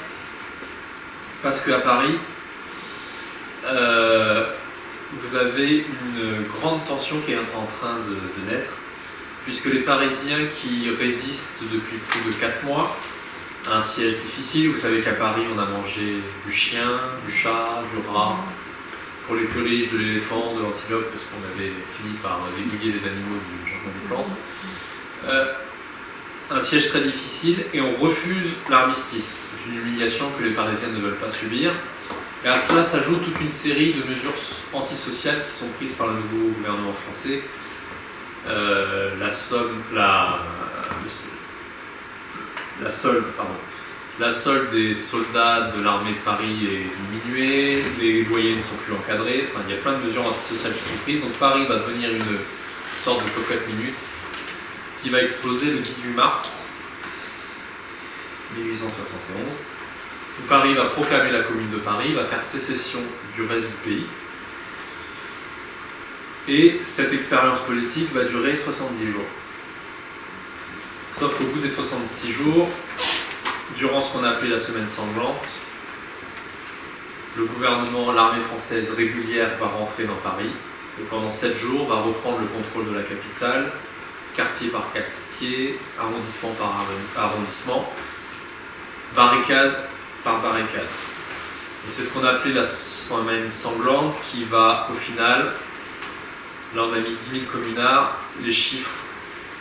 Speaker 2: Parce qu'à Paris, vous avez une grande tension qui est en train de naître, puisque les Parisiens qui résistent depuis plus de 4 mois à un siège difficile, vous savez qu'à Paris on a mangé du chien, du chat, du rat, pour les plus riches de l'éléphant, de l'antilope, parce qu'on avait fini par zigouiller les animaux du jardin des plantes. Un siège très difficile et on refuse l'armistice. C'est une humiliation que les Parisiens ne veulent pas subir. Et à cela s'ajoute toute une série de mesures antisociales qui sont prises par le nouveau gouvernement français. La solde des soldats de l'armée de Paris est diminuée, les loyers ne sont plus encadrés, enfin, il y a plein de mesures antisociales qui sont prises. Donc Paris va devenir une sorte de cocotte minute qui va exploser le 18 mars 1871. Donc Paris va proclamer la commune de Paris, va faire sécession du reste du pays. Et cette expérience politique va durer 70 jours. Sauf qu'au bout des 66 jours, durant ce qu'on a appelé la semaine sanglante, le gouvernement, l'armée française régulière va rentrer dans Paris et pendant 7 jours va reprendre le contrôle de la capitale, quartier par quartier, arrondissement par arrondissement, barricade par barricade. Et c'est ce qu'on a appelé la semaine sanglante qui va au final, là on a mis 10 000 communards, les chiffres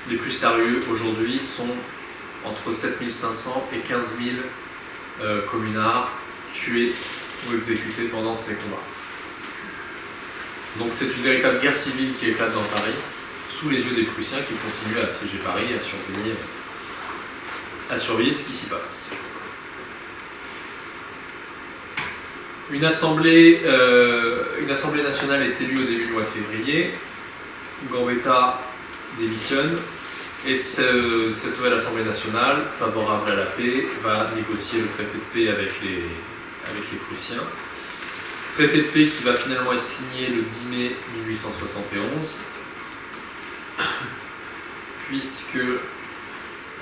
Speaker 2: les plus sérieux aujourd'hui sont entre 7 500 et 15 000 communards tués ou exécutés pendant ces combats. Donc c'est une véritable guerre civile qui éclate dans Paris, sous les yeux des Prussiens qui continuent à assiéger Paris, à surveiller ce qui s'y passe. Une assemblée nationale est élue au début du mois de février. Gambetta démissionne et cette nouvelle assemblée nationale, favorable à la paix, va négocier le traité de paix avec les Prussiens. Traité de paix qui va finalement être signé le 10 mai 1871, puisque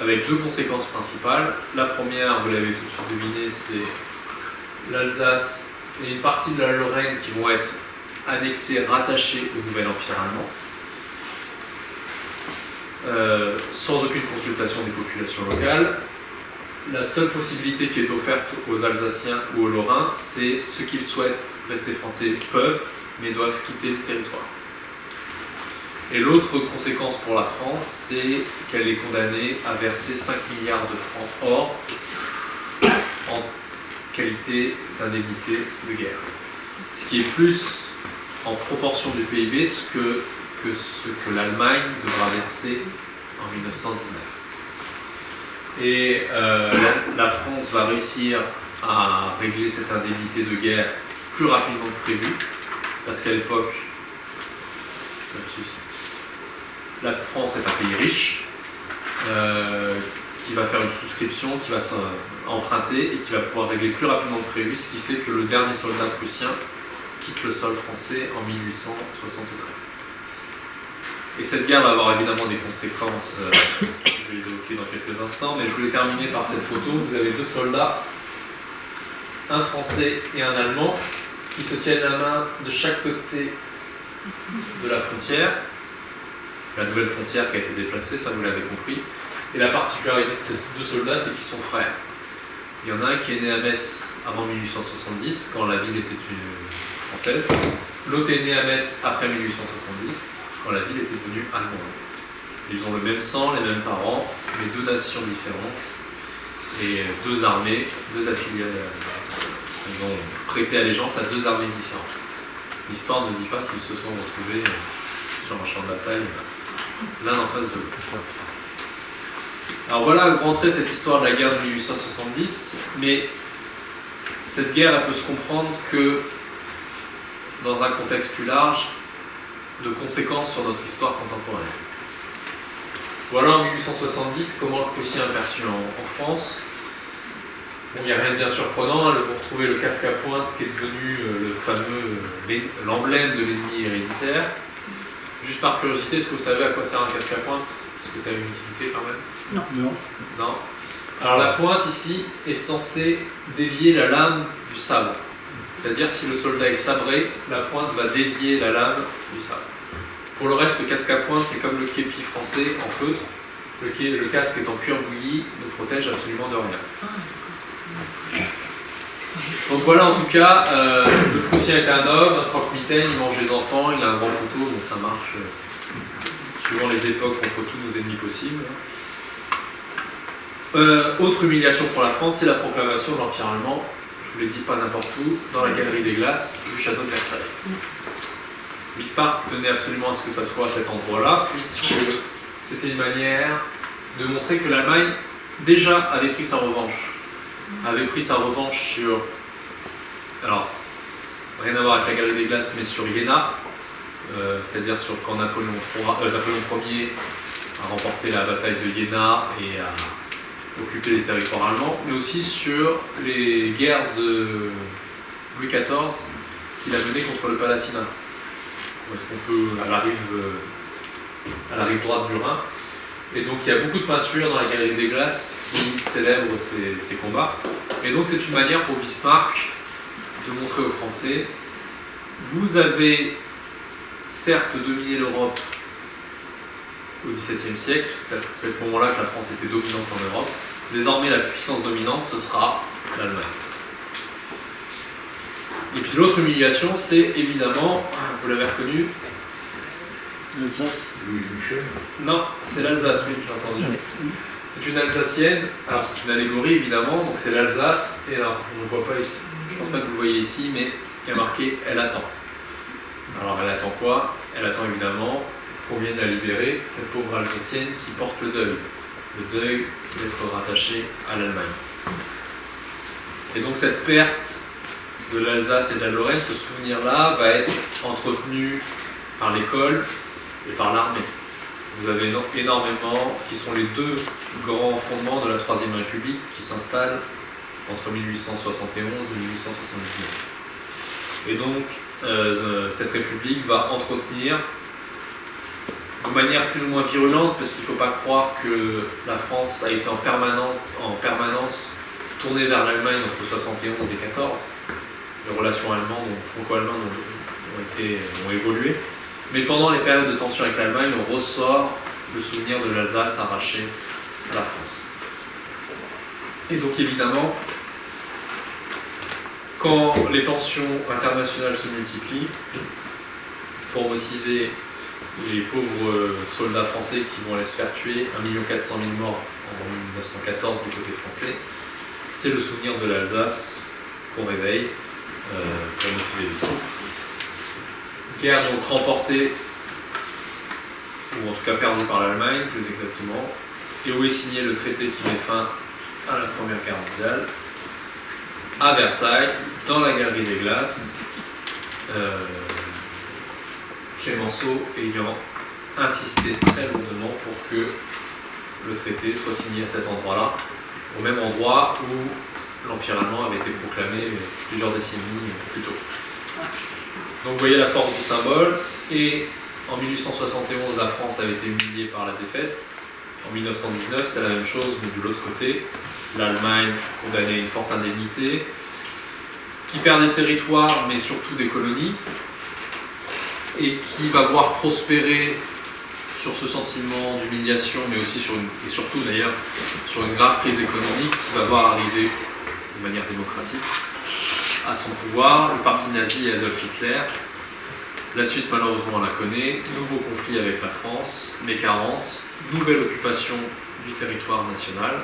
Speaker 2: avec 2 conséquences principales. La première, vous l'avez tout de suite deviné, c'est l'Alsace et une partie de la Lorraine qui vont être annexées, rattachées au nouvel empire allemand, sans aucune consultation des populations locales. La seule possibilité qui est offerte aux Alsaciens ou aux Lorrains, c'est ceux qu'ils souhaitent rester français peuvent, mais doivent quitter le territoire. Et l'autre conséquence pour la France, c'est qu'elle est condamnée à verser 5 milliards de francs or en qualité d'indemnité de guerre. Ce qui est plus en proportion du PIB que ce que l'Allemagne devra verser en 1919. Et la France va réussir à régler cette indemnité de guerre plus rapidement que prévu, parce qu'à l'époque, la France est un pays riche, qui va faire une souscription, qui va emprunter et qui va pouvoir régler plus rapidement que prévu, ce qui fait que le dernier soldat prussien quitte le sol français en 1873. Et cette guerre va avoir évidemment des conséquences, je vais les évoquer dans quelques instants, mais je voulais terminer par cette photo. Vous avez deux soldats, un français et un allemand, qui se tiennent la main de chaque côté de la frontière, la nouvelle frontière qui a été déplacée, ça vous l'avez compris. Et la particularité de ces deux soldats, c'est qu'ils sont frères. Il y en a un qui est né à Metz avant 1870, quand la ville était française. L'autre est né à Metz après 1870, quand la ville était devenue allemande. Ils ont le même sang, les mêmes parents, mais deux nations différentes et deux armées, deux affiliés. Ils ont prêté allégeance à deux armées différentes. L'histoire ne dit pas s'ils se sont retrouvés sur un champ de bataille l'un en face de l'autre. Alors voilà, à grand trait, cette histoire de la guerre de 1870, mais cette guerre, elle peut se comprendre que dans un contexte plus large de conséquences sur notre histoire contemporaine. Voilà en 1870 comment le Prussien est perçu en France. Bon, il n'y a rien de bien surprenant, hein, vous retrouvez le casque à pointe qui est devenu l'emblème de l'ennemi héréditaire. Juste par curiosité, est-ce que vous savez à quoi sert un casque à pointe? Est-ce que ça a une utilité quand même?
Speaker 1: Non.
Speaker 2: Non. Alors la pointe ici est censée dévier la lame du sabre. C'est-à-dire si le soldat est sabré, la pointe va dévier la lame du sabre. Pour le reste, le casque à pointe, c'est comme le képi français en feutre. Le casque est en cuir bouilli, ne protège absolument de rien. Donc voilà, en tout cas, le Prussien est un homme, un croque-mitaine, il mange les enfants, il a un grand couteau, donc ça marche suivant les époques contre tous nos ennemis possibles. Autre humiliation pour la France, c'est la proclamation de l'Empire allemand, je vous l'ai dit, pas n'importe où, dans la galerie des glaces du château de Versailles. Bismarck tenait absolument à ce que ça soit à cet endroit-là, puisque c'était une manière de montrer que l'Allemagne déjà avait pris sa revanche. Avait pris sa revanche sur, alors, rien à voir avec la galerie des glaces, mais sur Iéna, c'est-à-dire sur quand Napoléon Ier a remporté la bataille de Iéna et a occupé les territoires allemands, mais aussi sur les guerres de Louis XIV qu'il a menées contre le Palatinat. Est-ce qu'on peut, à la rive droite du Rhin. Et donc il y a beaucoup de peintures dans la galerie des glaces qui célèbrent ces combats. Et donc c'est une manière pour Bismarck de montrer aux Français, vous avez certes dominé l'Europe au XVIIe siècle, c'est à ce moment-là que la France était dominante en Europe. Désormais la puissance dominante, ce sera l'Allemagne. Et puis l'autre humiliation, c'est évidemment, vous l'avez reconnu,
Speaker 1: L'Alsace.
Speaker 3: Louis Michel.
Speaker 2: Non, c'est l'Alsace, oui, j'ai entendu. C'est une Alsacienne, alors c'est une allégorie évidemment, donc c'est l'Alsace, et alors on ne le voit pas ici, je pense pas que vous le voyez ici, mais il y a marqué « Elle attend ». Alors elle attend quoi? Elle attend évidemment qu'on vienne la libérer, cette pauvre Alsacienne qui porte le deuil d'être rattachée à l'Allemagne. Et donc cette perte de l'Alsace et de la Lorraine, ce souvenir-là va être entretenu par l'école et par l'armée. Vous avez énormément, qui sont les deux grands fondements de la Troisième République qui s'installent entre 1871 et 1879. Et donc, cette République va entretenir de manière plus ou moins virulente, parce qu'il ne faut pas croire que la France a été en permanence tournée vers l'Allemagne entre 71 et 14. Les relations franco-allemandes ont évolué. Mais pendant les périodes de tension avec l'Allemagne, on ressort le souvenir de l'Alsace arraché à la France. Et donc évidemment, quand les tensions internationales se multiplient, pour motiver les pauvres soldats français qui vont aller se faire tuer, 1 400 000 morts en 1914 du côté français, c'est le souvenir de l'Alsace qu'on réveille pour motiver les troupes. Guerre donc remportée, ou en tout cas perdue par l'Allemagne, plus exactement, et où est signé le traité qui met fin à la Première Guerre mondiale, à Versailles, dans la galerie des glaces, Clémenceau ayant insisté très lourdement pour que le traité soit signé à cet endroit-là, au même endroit où l'Empire allemand avait été proclamé plusieurs décennies plus tôt. Donc vous voyez la force du symbole, et en 1871, la France avait été humiliée par la défaite. En 1919, c'est la même chose, mais de l'autre côté. L'Allemagne condamnée à une forte indemnité, qui perd des territoires, mais surtout des colonies, et qui va voir prospérer sur ce sentiment d'humiliation, mais aussi et surtout d'ailleurs sur une grave crise économique qui va voir arriver de manière démocratique à son pouvoir le parti nazi et Adolf Hitler. La suite, malheureusement, on la connaît. Nouveau conflit avec la France, mai 40, nouvelle occupation du territoire national.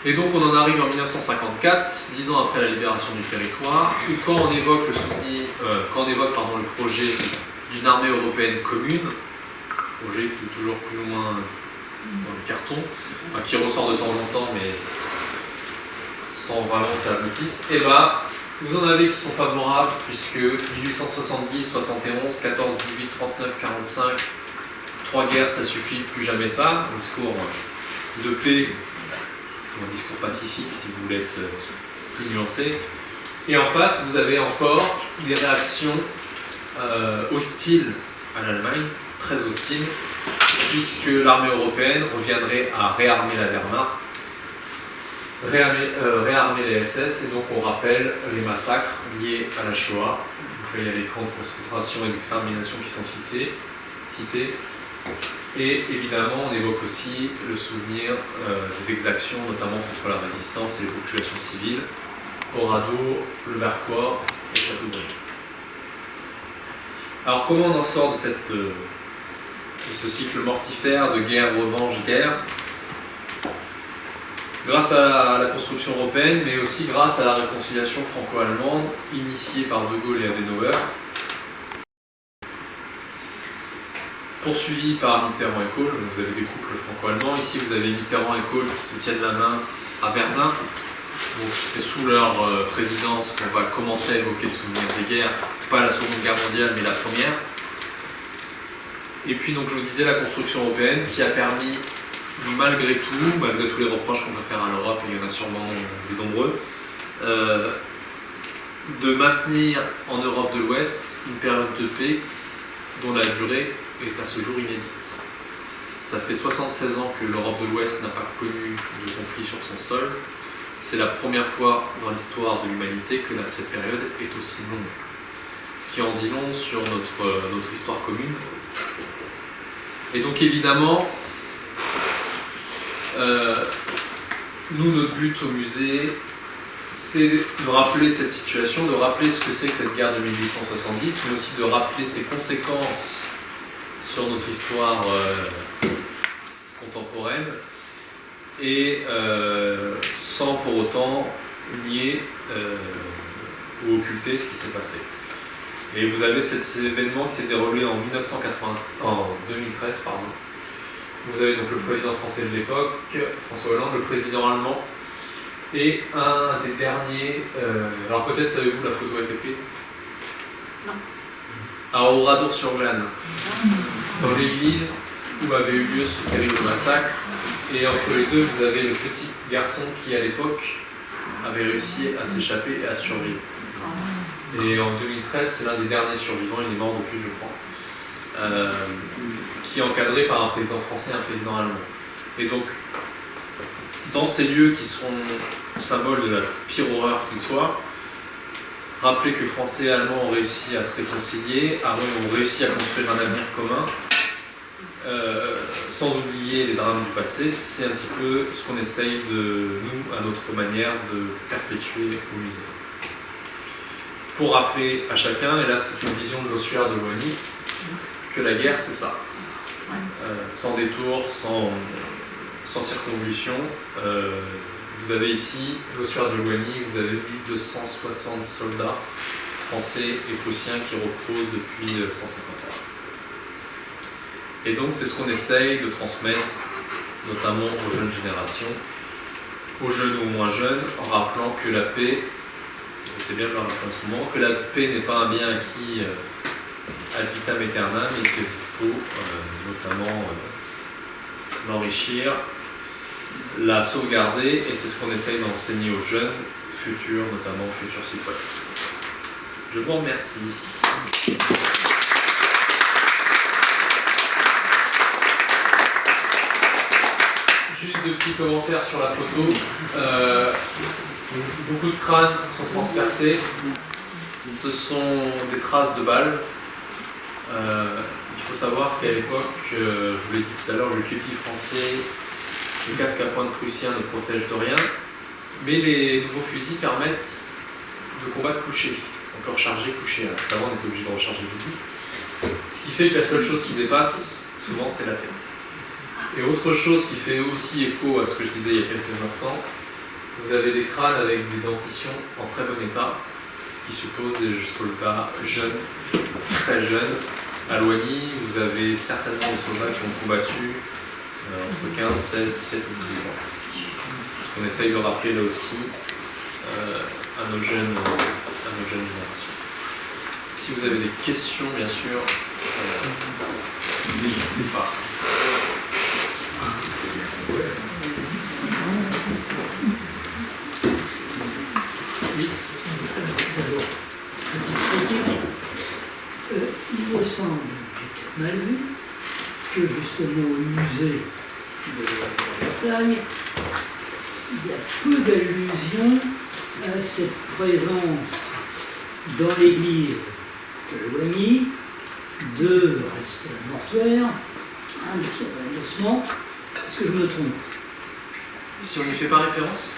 Speaker 2: Et donc on en arrive en 1954, 10 ans après la libération du territoire, où quand on évoque le projet d'une armée européenne commune, projet qui est toujours plus ou moins dans le carton, enfin, qui ressort de temps en temps, mais sans vraiment que ça aboutisse, et vous en avez qui sont favorables, puisque 1870, 71, 14, 18, 39, 45, 3 guerres, ça suffit, plus jamais ça, un discours de paix, un discours pacifique si vous voulez être plus nuancé. Et en face, vous avez encore des réactions hostiles à l'Allemagne, très hostiles, puisque l'armée européenne reviendrait à réarmer la Wehrmacht, réarmer les SS, et donc on rappelle les massacres liés à la Shoah. Donc là, il y a les camps de concentration et d'extermination qui sont cités. Et évidemment, on évoque aussi le souvenir des exactions, notamment contre la résistance et les populations civiles, au Radeau, le Vercors et Châteaubriand. Alors comment on en sort de ce cycle mortifère de guerre, revanche, guerre? Grâce à la construction européenne, mais aussi grâce à la réconciliation franco-allemande initiée par De Gaulle et Adenauer, poursuivi par Mitterrand et Kohl. Vous avez des couples franco-allemands. Ici, vous avez Mitterrand et Kohl qui se tiennent la main à Berlin. Donc, c'est sous leur présidence qu'on va commencer à évoquer le souvenir des guerres, pas la Seconde Guerre mondiale, mais la Première. Et puis, donc, je vous disais, la construction européenne qui a permis, malgré tous les reproches qu'on peut faire à l'Europe, et il y en a sûrement de nombreux, de maintenir en Europe de l'Ouest une période de paix dont la durée est à ce jour inédite. Ça fait 76 ans que l'Europe de l'Ouest n'a pas connu de conflit sur son sol. C'est la première fois dans l'histoire de l'humanité que cette période est aussi longue. Ce qui en dit long sur notre histoire commune. Et donc évidemment, nous, notre but au musée, c'est de rappeler cette situation, de rappeler ce que c'est que cette guerre de 1870, mais aussi de rappeler ses conséquences sur notre histoire contemporaine, et sans pour autant nier ou occulter ce qui s'est passé. Et vous avez cet événement qui s'est déroulé en 2013. Vous avez donc le président français de l'époque, François Hollande, le président allemand, et un des derniers... alors peut-être savez-vous, la photo a été prise?
Speaker 3: Non.
Speaker 2: Alors au Radour-sur-Glane, dans l'église où avait eu lieu ce terrible massacre, et entre les deux, vous avez le petit garçon qui, à l'époque, avait réussi à s'échapper et à survivre. Et en 2013, c'est l'un des derniers survivants, il est mort depuis, je crois, qui est encadré par un président français et un président allemand. Et donc, dans ces lieux qui sont symboles de la pire horreur qu'il soit, rappelez que Français et Allemands ont réussi à se réconcilier, ont réussi à construire un avenir commun, sans oublier les drames du passé. C'est un petit peu ce qu'on essaye de, nous, à notre manière, de perpétuer au musée. Pour rappeler à chacun, et là c'est une vision de l'ossuaire de Loigny, que la guerre c'est ça. Sans détour, sans circonvolution. Vous avez ici l'ossuaire de Loigny, vous avez 1260 soldats français et prussiens qui reposent depuis 150 ans. Et donc c'est ce qu'on essaye de transmettre, notamment aux jeunes générations, aux jeunes ou aux moins jeunes, en rappelant que la paix, c'est bien de le rappeler souvent, que la paix n'est pas un bien acquis ad vitam aeternam, et qu'il faut notamment l'enrichir, la sauvegarder, et c'est ce qu'on essaye d'enseigner aux jeunes futurs, notamment futurs citoyens. Je vous remercie. Juste deux petits commentaires sur la photo. Beaucoup de crânes sont transpercés. Ce sont des traces de balles. Il faut savoir qu'à l'époque, je vous l'ai dit tout à l'heure, le képi français, le casque à pointe prussien ne protège de rien. Mais les nouveaux fusils permettent de combattre couché. On peut recharger couché. Avant, on était obligé de recharger debout. Ce qui fait que la seule chose qui dépasse, souvent, c'est la tête. Et autre chose qui fait aussi écho à ce que je disais il y a quelques instants, vous avez des crânes avec des dentitions en très bon état, ce qui suppose des soldats jeunes, très jeunes. À Loigny, vous avez certainement des soldats qui ont combattu entre 15, 16, 17 et 18 ans. On essaye de rappeler là aussi à nos jeunes générations. Si vous avez des questions, bien sûr, n'hésitez pas. Oui.
Speaker 3: D'abord, petite critique. Il me semble, j'ai mal vu, que justement au musée de la Bretagne, il y a peu d'allusions à cette présence dans l'église de Loigny de restes mortuaires, de ossements. Est-ce que je me trompe?
Speaker 2: Si on n'y fait pas référence?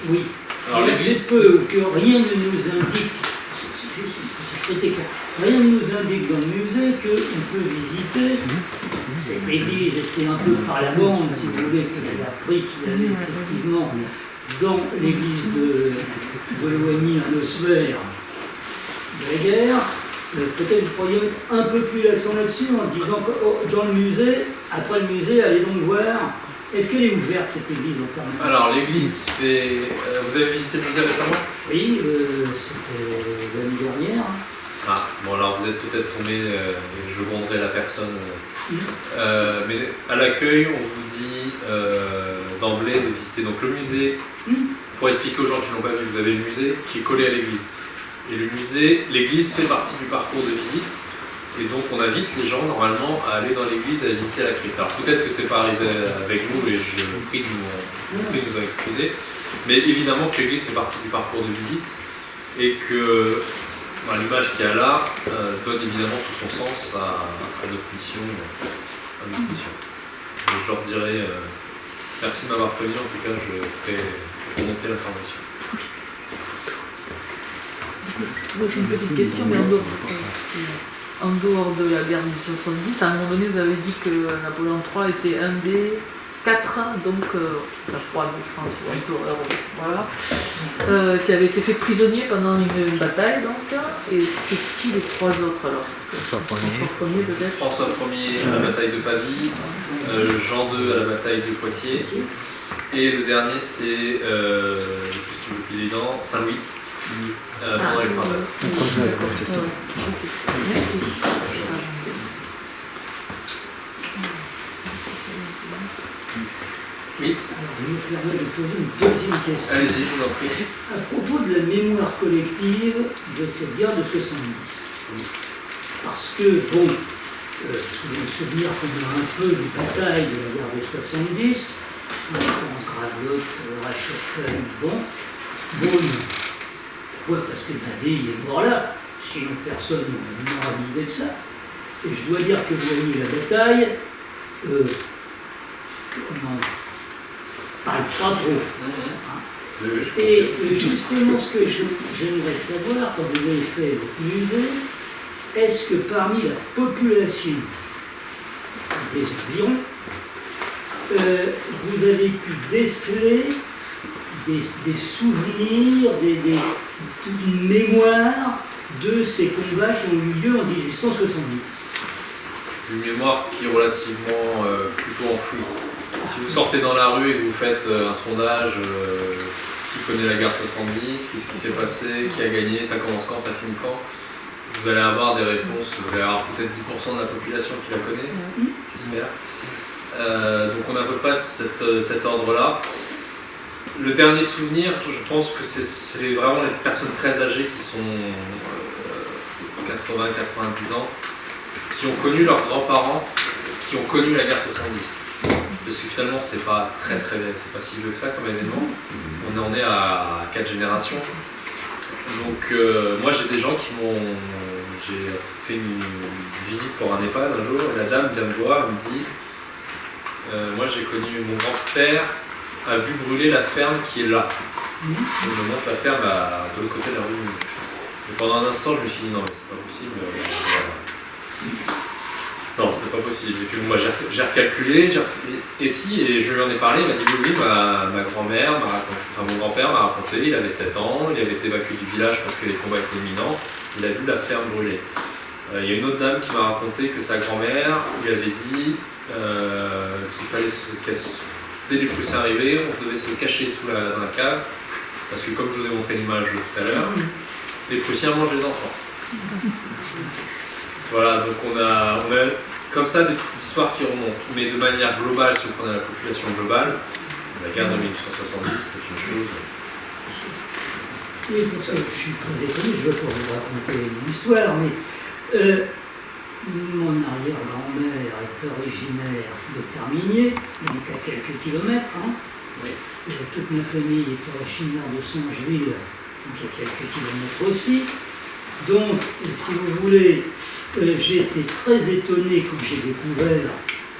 Speaker 3: Oui.
Speaker 2: Alors,
Speaker 3: et c'est peu que rien ne nous indique, c'est juste une petite critique, rien ne nous indique dans le musée qu'on peut visiter cette église, et c'est un peu par la bande, si vous voulez, que j'ai appris qu'il y avait effectivement dans l'église de Loigny un ossuaire de la guerre. Peut-être vous pourriez mettre un peu plus l'accent là-dessus en disant que dans le musée, après le musée, allez donc voir, est-ce qu'elle est ouverte cette église en permanence?
Speaker 2: Alors l'église fait... vous avez visité le musée récemment?
Speaker 3: Oui, c'était l'année dernière.
Speaker 2: Ah, bon alors vous êtes peut-être tombé, et je gronderai la personne. Mais à l'accueil, on vous dit d'emblée de visiter donc, le musée. Pour expliquer aux gens qui n'ont pas vu, vous avez le musée qui est collé à l'église. Et le musée, l'église fait partie du parcours de visite. Et donc on invite les gens normalement à aller dans l'église, à visiter la crypte. Alors peut-être que c'est pas arrivé avec vous et je vous prie de nous en excuser. Mais évidemment que l'église fait partie du parcours de visite et que l'image qu'il y a là donne évidemment tout son sens à notre mission. Donc, je leur dirai merci de m'avoir prévenu, en tout cas je ferai remonter l'information.
Speaker 4: J'ai une petite question, mais en dehors de la guerre de 1870, à un moment donné, vous avez dit que Napoléon III était un des 4, donc la roi de France, ou empereur, voilà, qui avait été fait prisonnier pendant une bataille, donc, et c'est qui les 3 autres alors?
Speaker 2: François Ier peut-être. François Ier à la bataille de Pavie, Jean II à la bataille de Poitiers, et le dernier c'est, le plus évident, Saint-Louis. Pendant les croisades.
Speaker 1: C'est ça.
Speaker 4: Merci.
Speaker 2: Oui.
Speaker 3: Je me permets de poser une deuxième question.
Speaker 2: Allez-y, je vous en prie.
Speaker 3: À propos de la mémoire collective de cette guerre de 70.
Speaker 2: Oui.
Speaker 3: Parce que, bon, me souvenir qu'on a un peu des batailles de la guerre de 70, on pense Gravelotte, Reichshoffen, bon, pourquoi? Parce que Nazi est mort là, sinon personne n'aura l'idée de ça. Et je dois dire que Loigny, la bataille, on n'en parle pas trop. Hein. Et justement, ce que j'aimerais savoir, quand vous avez fait votre musée, est-ce que parmi la population des environs, vous avez pu déceler des souvenirs, une mémoire de ces combats qui ont eu lieu en 1870?
Speaker 2: Une mémoire qui est relativement plutôt enfouie. Si vous sortez dans la rue et que vous faites un sondage, qui connaît la guerre 70, qu'est-ce qui s'est passé, qui a gagné, ça commence quand, ça finit quand, vous allez avoir des réponses, vous allez avoir peut-être 10% de la population qui la connaît, j'espère. Donc on a à peu près cet ordre-là. Le dernier souvenir, je pense que c'est vraiment les personnes très âgées qui sont 80-90 ans, qui ont connu leurs grands-parents, qui ont connu la guerre 70. Parce que finalement, c'est pas c'est pas si vieux que ça comme événement. On en est à 4 générations. Donc moi j'ai des gens j'ai fait une visite pour un EHPAD un jour, et la dame vient me voir, elle me dit moi j'ai connu, mon grand-père a vu brûler la ferme qui est là. Je me montre la ferme de l'autre côté de la rue. Et pendant un instant je me suis dit non mais c'est pas possible. Non, c'est pas possible. Et puis moi j'ai recalculé, et je lui en ai parlé, il m'a dit oui, ma grand-mère m'a raconté, mon grand-père m'a raconté, il avait 7 ans, il avait été évacué du village parce que les combats étaient imminents, il a vu la ferme brûler. Il y a une autre dame qui m'a raconté que sa grand-mère lui avait dit qu'il fallait dès les Prussiens arrivaient, on devait se cacher dans la cave, parce que comme je vous ai montré l'image tout à l'heure, les Prussiens mangent les enfants. Voilà, donc on a comme ça des petites histoires qui remontent, mais de manière globale, si vous prenez la population globale, la guerre de 1870, c'est une chose.
Speaker 3: Oui, parce que je suis très étonné, je ne vais pas vous raconter une histoire, mais mon arrière-grand-mère est originaire de Terminier, donc à quelques kilomètres. Hein.
Speaker 2: Oui.
Speaker 3: Toute ma famille est originaire de Songeville, donc à quelques kilomètres aussi. Donc, si vous voulez, j'ai été très étonné quand j'ai découvert,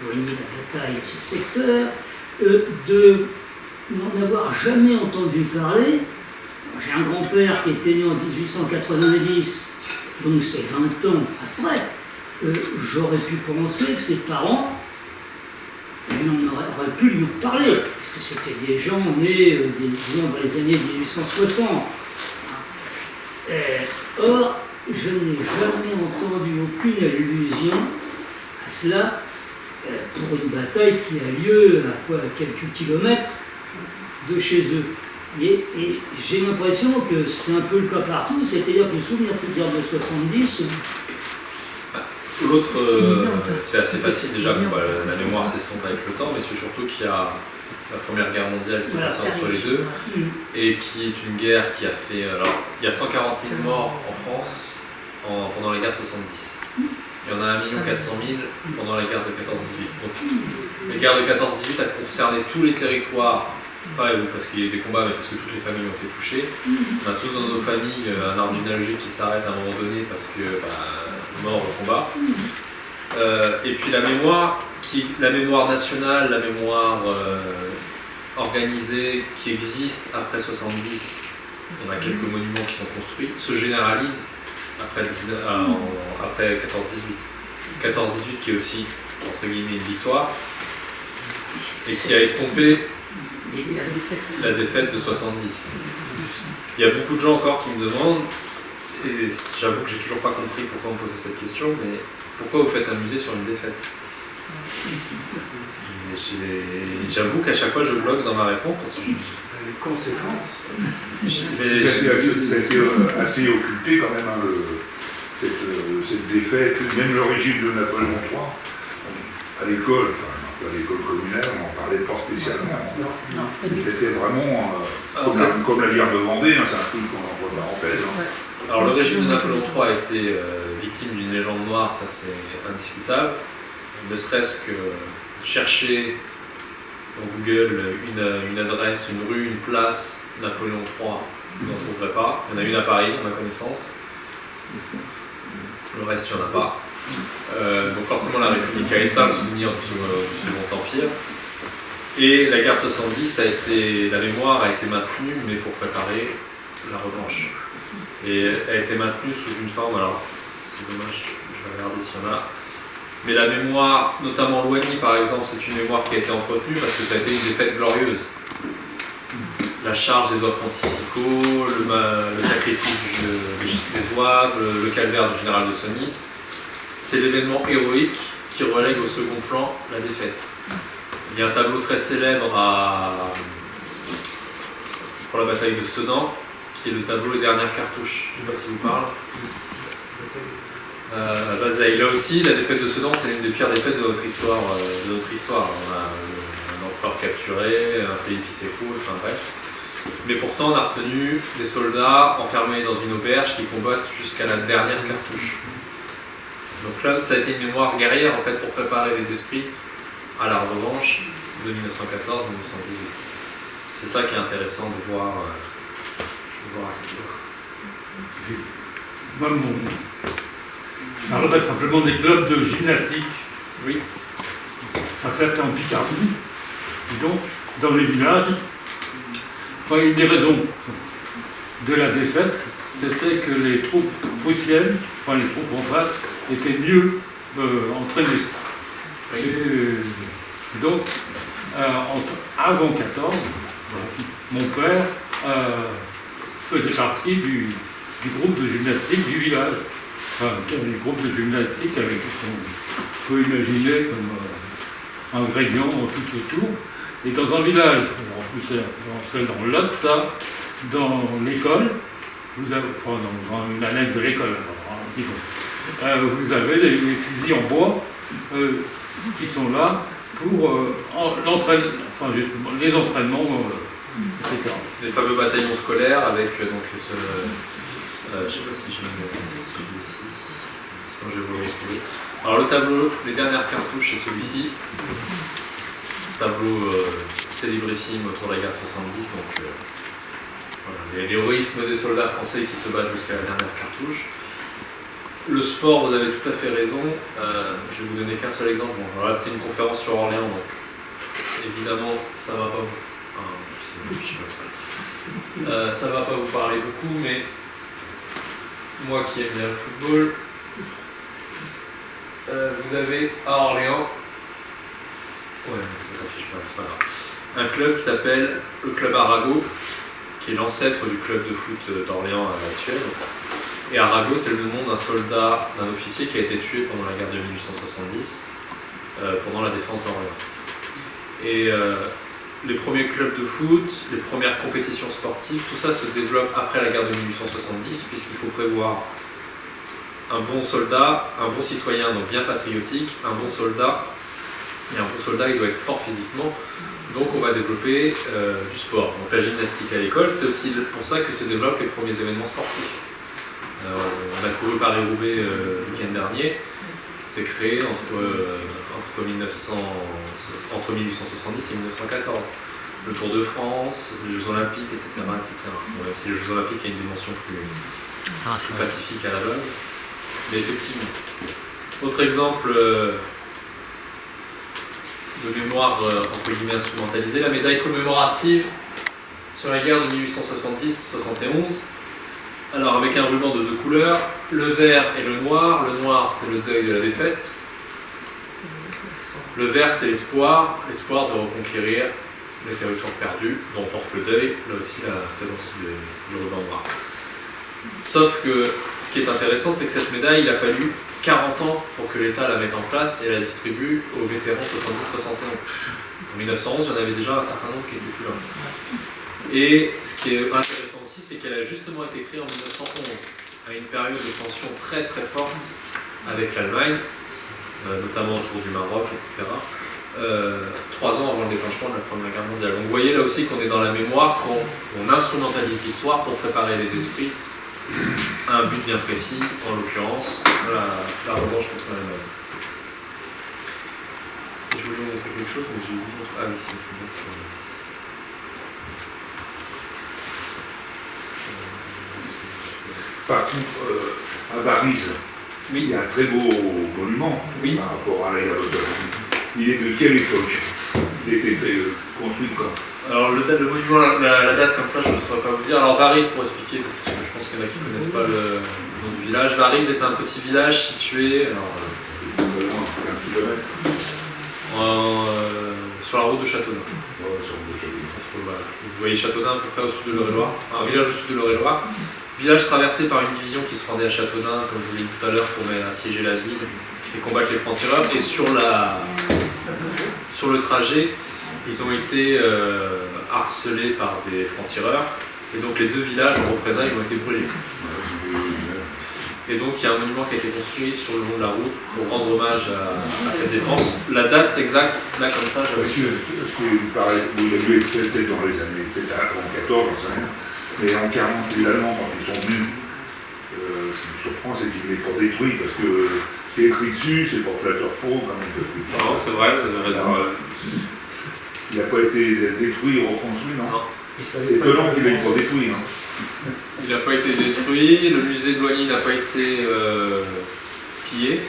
Speaker 3: éloigné la bataille de ce secteur, de n'en avoir jamais entendu parler. J'ai un grand-père qui était né en 1890, donc c'est 20 ans après. J'aurais pu penser que ses parents auraient pu lui parler, parce que c'était des gens nés, disons, dans les années 1860. Or, je n'ai jamais entendu aucune allusion à cela pour une bataille qui a lieu à quelques kilomètres de chez eux. Et j'ai l'impression que c'est un peu le cas partout, c'est-à-dire que le souvenir de cette guerre de 70...
Speaker 2: L'autre, c'est assez facile déjà, la mémoire s'estompe avec le temps, mais c'est surtout qu'il y a la Première Guerre mondiale qui est passée entre les deux, et qui est une guerre qui a fait... Alors, il y a 140 000 morts en France pendant la guerre de 70. Il y en a 1 400 000 pendant la guerre de 14-18. Donc, la guerre de 14-18 a concerné tous les territoires, pas parce qu'il y a eu des combats, mais parce que toutes les familles ont été touchées. On a tous dans nos familles un arbre généalogique qui s'arrête à un moment donné parce que mort au combat. Et puis la mémoire nationale, la mémoire organisée qui existe après 70, on a quelques monuments qui sont construits, se généralise après 14-18. 14-18 qui est aussi, entre guillemets, une victoire, et qui a estompé la défaite de 70. Il y a beaucoup de gens encore qui me demandent, et j'avoue que j'ai toujours pas compris pourquoi on me posait cette question, mais pourquoi vous faites un musée sur une défaite? J'avoue qu'à chaque fois je bloque dans ma réponse parce que
Speaker 1: les conséquences.
Speaker 5: C'était assez occulté quand même, hein, cette défaite, même l'origine de Napoléon III. À l'école, à l'école communale, on n'en parlait pas spécialement. C'était vraiment comme la guerre de Vendée, hein, c'est un truc qu'on envoie de parenthèse. Hein.
Speaker 2: Alors le régime de Napoléon III a été victime d'une légende noire, ça c'est indiscutable. Ne serait-ce que chercher dans Google une adresse, une rue, une place, Napoléon III, vous n'en trouverez pas. Il y en a une à Paris, à ma connaissance. Le reste, il n'y en a pas. Donc forcément la République a éteint le souvenir du Second Empire. Et la guerre de 70, la mémoire a été maintenue, mais pour préparer la revanche. Et elle a été maintenue sous une forme, alors c'est dommage, je vais regarder s'il y en a. Mais la mémoire, notamment Loigny par exemple, c'est une mémoire qui a été entretenue parce que ça a été une défaite glorieuse. La charge des oeufs pontificaux, le sacrifice des Zouaves, le calvaire du général de Senlis, c'est l'événement héroïque qui relègue au second plan la défaite. Il y a un tableau très célèbre pour la bataille de Sedan, qui est le tableau Les Dernières Cartouches. Je ne sais pas si vous parle. Là aussi, la défaite de Sedan, c'est l'une des pires défaites de notre histoire. On a un empereur capturé, un pays qui s'écroule, enfin bref. Mais pourtant, on a retenu des soldats enfermés dans une auberge qui combattent jusqu'à la dernière cartouche. Donc là, ça a été une mémoire guerrière en fait pour préparer les esprits à la revanche de 1914-1918. C'est ça qui est intéressant de voir à cette époque.
Speaker 6: Moi, je parlerai simplement des clubs de gymnastique.
Speaker 2: Oui.
Speaker 6: Ça c'est en Picardie. Et donc, dans les villages, une des raisons de la défaite, c'était que les troupes prussiennes, les troupes en face, étaient mieux entraînées.
Speaker 2: Oui.
Speaker 6: Et donc, avant 14, mon père faisait partie du groupe de gymnastique du village. Du groupe de gymnastique avec ce qu'on peut imaginer comme un grégnon tout autour. Et dans un village, en plus c'est dans le Lot, ça, dans l'école, dans une annexe de l'école, vous avez des fusils en bois qui sont là pour les entraînements, etc.
Speaker 2: Les fameux bataillons scolaires avec donc les seuls. Je ne sais pas si je l'ai ici. Sinon je vais vous le montrer. Alors le tableau, les dernières cartouches, c'est celui-ci. Tableau célébrissime autour de la guerre de 70. Donc voilà, l'héroïsme des soldats français qui se battent jusqu'à la dernière cartouche. Le sport, vous avez tout à fait raison. Je vais vous donner qu'un seul exemple. Bon, voilà, c'était une conférence sur Orléans, donc évidemment, ça va pas vous. Ça va pas vous parler beaucoup, mais moi qui aime bien le football, vous avez à Orléans, ça s'affiche pas, c'est pas grave, un club qui s'appelle le Club Arago, qui est l'ancêtre du club de foot d'Orléans à l'heure actuelle. Et Arago, c'est le nom d'un soldat, d'un officier qui a été tué pendant la guerre de 1870, pendant la défense d'Orléans. Et les premiers clubs de foot, les premières compétitions sportives, tout ça se développe après la guerre de 1870, puisqu'il faut prévoir un bon soldat, un bon citoyen, donc bien patriotique, un bon soldat, et un bon soldat, il doit être fort physiquement. Donc on va développer du sport. Donc la gymnastique à l'école, c'est aussi pour ça que se développent les premiers événements sportifs. On a couru Paris-Roubaix le week-end dernier. C'est créé entre 1870 et 1914. Le Tour de France, les Jeux Olympiques, etc. Bon, même si les Jeux Olympiques ont une dimension plus pacifique à la base. Mais effectivement. Autre exemple de mémoire entre guillemets instrumentalisée, la médaille commémorative sur la guerre de 1870-71. Alors avec un ruban de deux couleurs, le vert et le noir. Le noir, c'est le deuil de la défaite. Le vert, c'est l'espoir de reconquérir les territoires perdus, dont porte le deuil, là aussi la présence du ruban noir. Sauf que ce qui est intéressant, c'est que cette médaille, il a fallu 40 ans pour que l'État la mette en place et la distribue aux vétérans 70-71. En 1911, il y en avait déjà un certain nombre qui n'étaient plus là. Et ce qui est intéressant aussi, c'est qu'elle a justement été créée en 1911, à une période de tension très très forte avec l'Allemagne, notamment autour du Maroc, etc. 3 ans avant le déclenchement de la Première Guerre mondiale. Donc vous voyez là aussi qu'on est dans la mémoire, qu'on instrumentalise l'histoire pour préparer les esprits à un but bien précis, en l'occurrence la revanche contre l'Allemagne. Je voulais vous montrer quelque chose, mais j'ai oublié. Ah oui, c'est
Speaker 5: Par contre, à Varise,
Speaker 2: oui.
Speaker 5: Il y a un très beau monument par rapport à la guerre de 70. Il est de quelle époque? Il a été construit quand?
Speaker 2: Alors le monument, la date comme ça, je ne saurais pas vous dire. Alors Varise, pour expliquer, parce que je pense qu'il y en a qui ne connaissent pas le nom du village. Varise est un petit village situé sur la route de Châteaudun. Vous voyez Châteaudun à peu près au sud de l'Eure-et-Loire. Un village au sud de l'Eure-et-Loire. Village traversé par une division qui se rendait à Châteaudun, comme je vous l'ai dit tout à l'heure, pour assiéger la ville et combattre les francs-tireurs. Et sur le trajet, ils ont été harcelés par des francs-tireurs. Et donc les deux villages en représailles ont été brûlés. Et donc il y a un monument qui a été construit sur le long de la route pour rendre hommage à cette défense. La date exacte, là comme ça,
Speaker 5: Parce que ce qui paraît, il a dû être fait peut-être dans les années, peut-être en 14, j'en sais rien. Mais en 40, les Allemands, quand ils sont venus, ce qui me surprend, c'est qu'ils ne l'ont pas détruit, parce que ce qui est écrit dessus, c'est pour flatteur pro, quand même.
Speaker 2: Non, c'est vrai, vous avez raison.
Speaker 5: Alors, il n'a pas été détruit, reconstruit, non?
Speaker 2: Non.
Speaker 5: C'est étonnant qu'il ait pas détruit. Hein.
Speaker 2: Il n'a pas été détruit, le musée de Loigny n'a pas été pillé.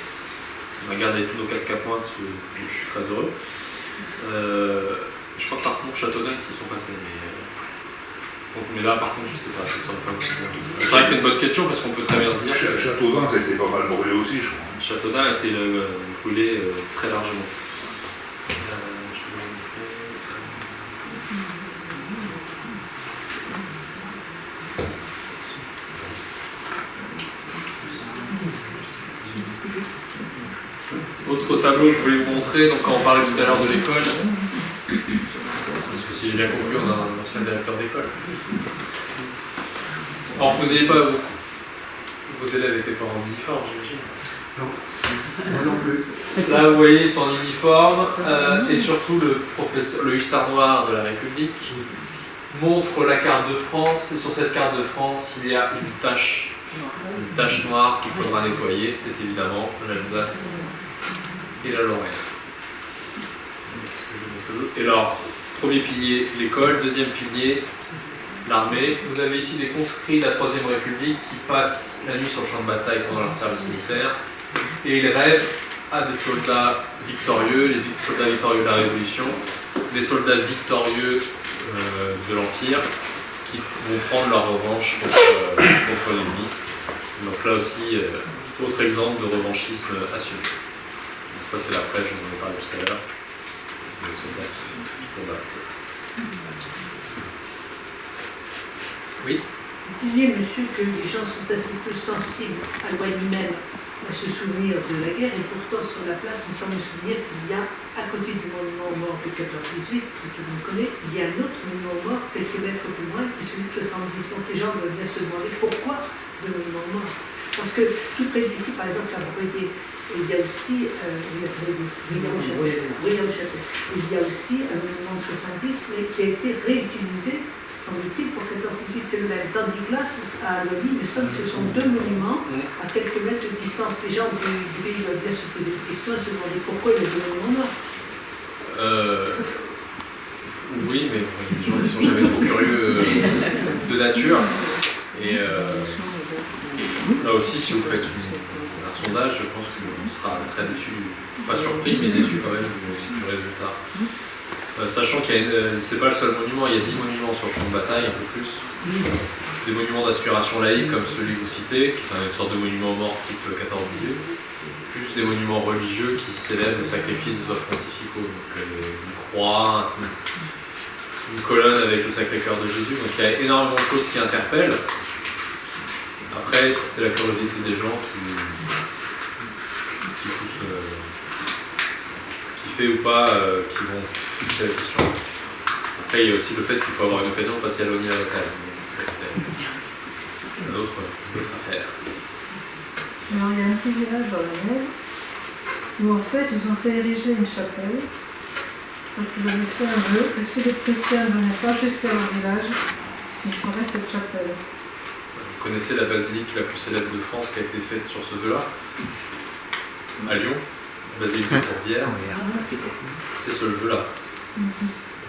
Speaker 2: On a gardé tous nos casques à pointe, je suis très heureux. Je crois que par contre Châteaudun ils s'y sont passés, mais là par contre je sais pas, je sens pas. C'est vrai que c'est une bonne question parce qu'on peut très bien se dire que
Speaker 5: Châteaudun ça a été pas mal brûlé aussi, je crois.
Speaker 2: Châteaudun a été brûlé très largement. Autre tableau que je voulais vous montrer, donc quand on parlait tout à l'heure de l'école, parce que si j'ai bien compris, on a un ancien directeur d'école. Alors vous n'ayez pas, vos élèves n'étaient pas en uniforme, j'imagine.
Speaker 1: Non, moi non plus.
Speaker 2: Là vous voyez, ils sont en uniforme, et surtout le hussard noir de la République montre la carte de France, et sur cette carte de France, il y a une tache noire qu'il faudra nettoyer, c'est évidemment l'Alsace et la Lorraine. Et alors, premier pilier, l'école, deuxième pilier, l'armée. Vous avez ici des conscrits de la Troisième République qui passent la nuit sur le champ de bataille pendant leur service militaire et ils rêvent à des soldats victorieux, les soldats victorieux de la Révolution, des soldats victorieux de l'Empire qui vont prendre leur revanche contre l'ennemi. Donc là aussi, autre exemple de revanchisme assumé. Donc ça c'est la prêche dont on a parlé tout à l'heure, les soldats qui combattent. Oui.
Speaker 7: Vous disiez, monsieur, que les gens sont assez peu sensibles à l'Ouest-même, à se souvenir de la guerre, et pourtant sur la place, il semble me souvenir qu'il y a, à côté du monument aux morts de 14-18, que tout le monde connaît, il y a un autre monument aux morts, quelques mètres plus loin, qui est celui de 70. Donc les gens doivent bien se demander pourquoi le monument aux morts. Parce que tout près d'ici, par exemple, la propriété, il y a aussi, il y a aussi un monument de 70, mais qui a été réutilisé, semble-t-il, pour 14-18, c'est le même. Tandis que là, à Loigny, il me semble que ce sont deux monuments à quelques mètres de distance. Les gens du pays doivent bien se poser des questions et se demander pourquoi il y a deux monuments morts.
Speaker 2: Oui, mais les gens ne sont jamais trop curieux de nature. Et là aussi, si vous faites un sondage, je pense qu'on sera très déçu, pas surpris, mais déçu quand même du résultat. Sachant qu'il c'est pas le seul monument, il y a 10 monuments sur le champ de bataille, un peu plus. Des monuments d'inspiration laïque comme celui que vous citez, qui est une sorte de monument mort type 14-18, plus des monuments religieux qui célèbrent le sacrifice des œuvres pontificaux, donc une croix, une colonne avec le Sacré-Cœur de Jésus, donc il y a énormément de choses qui interpellent. Après, c'est la curiosité des gens qui pousse, qui fait ou pas, qui vont fixer la question. Après, il y a aussi le fait qu'il faut avoir une occasion de passer à Loigny à l'hôtel. C'est une autre affaire.
Speaker 8: Alors, il y a un petit village dans la Nève où en fait ils ont fait ériger une chapelle parce qu'ils avaient fait un vœu que si les chrétiens ne venaient pas jusqu'à leur village, ils feraient cette chapelle.
Speaker 2: Vous connaissez la basilique la plus célèbre de France qui a été faite sur ce vœu-là, à Lyon, la basilique de Fourvière. C'est ce vœu-là.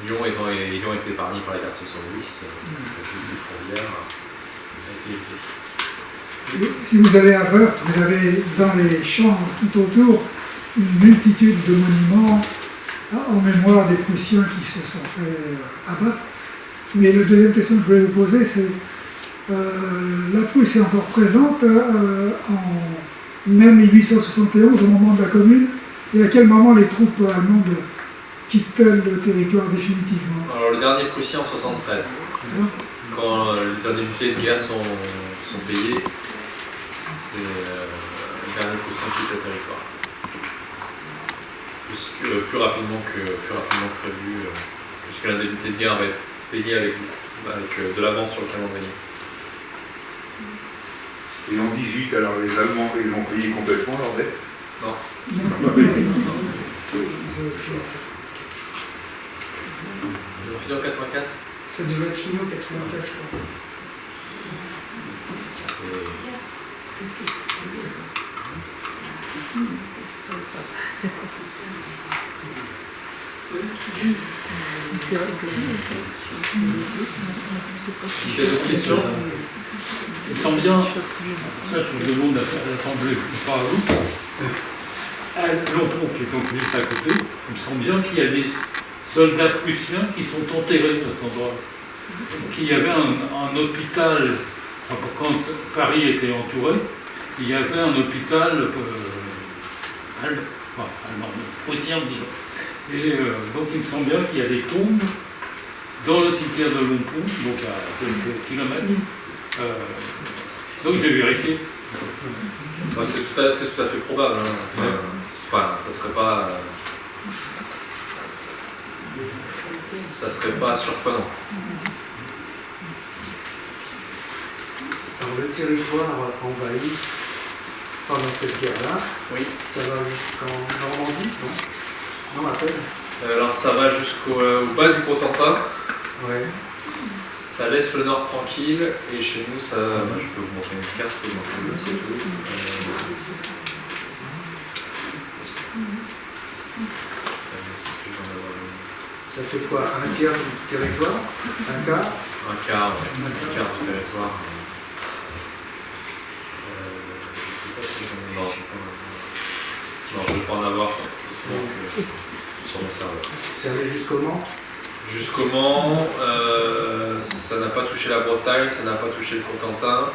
Speaker 2: Lyon ayant été épargné par la guerre de 70, la basilique de Fourvière a été élevée.
Speaker 9: Si vous allez à Wörth, vous avez dans les champs tout autour une multitude de monuments en mémoire des Prussiens qui se sont fait abattre. Mais la deuxième question que je voulais vous poser, c'est la Prusse est encore présente en mai 1871, au moment de la Commune, et à quel moment les troupes allemandes quittent-elles le territoire définitivement?
Speaker 2: Alors le dernier Prussien en 73, quand les indemnités de guerre sont payées, c'est le dernier Prussien qui quitte le territoire. Plus rapidement que prévu, puisque l'indemnité de guerre va être payée avec de l'avance sur le calendrier.
Speaker 5: Et en 18, alors les Allemands, ils l'ont payé complètement leur dette?
Speaker 2: Non. Ils ont fini en 84.
Speaker 9: Ça devait être fini en 84, je crois.
Speaker 4: C'est vrai que
Speaker 2: Il y a d'autres questions?
Speaker 6: Il me semble bien, ça je demande à l'Assemblée, pas à vous, à Longpont qui est donc juste à côté, il me semble bien qu'il y a des soldats prussiens qui sont enterrés à cet endroit. Qu'il y avait un hôpital, enfin, quand Paris était entouré, il y avait un hôpital allemand, prussien, disons. Et donc il me semble bien qu'il y a des tombes dans le cimetière de Longpont, donc à quelques kilomètres. Donc j'ai vérifié.
Speaker 2: C'est tout à fait probable. Hein. Enfin, ça serait pas surprenant.
Speaker 1: Alors, le territoire envahi pendant cette guerre-là,
Speaker 2: Oui.
Speaker 1: ça va jusqu'en Normandie, non? Non, à peine.
Speaker 2: Alors ça va jusqu'au bas du Cotentin.
Speaker 1: Ouais.
Speaker 2: Ça laisse le nord tranquille et chez nous, ça, je peux vous montrer une carte, vous montrer le site.
Speaker 1: Ça fait quoi? Un tiers du territoire? Un quart?
Speaker 2: Un quart, ouais. Un quart du territoire. Je sais pas si j'en ai. Non, je ne vais pas en avoir. Donc, sur mon serveur.
Speaker 1: C'est allé jusqu'au Mans?
Speaker 2: Jusqu'au Mans, ça n'a pas touché la Bretagne, ça n'a pas touché le Cotentin.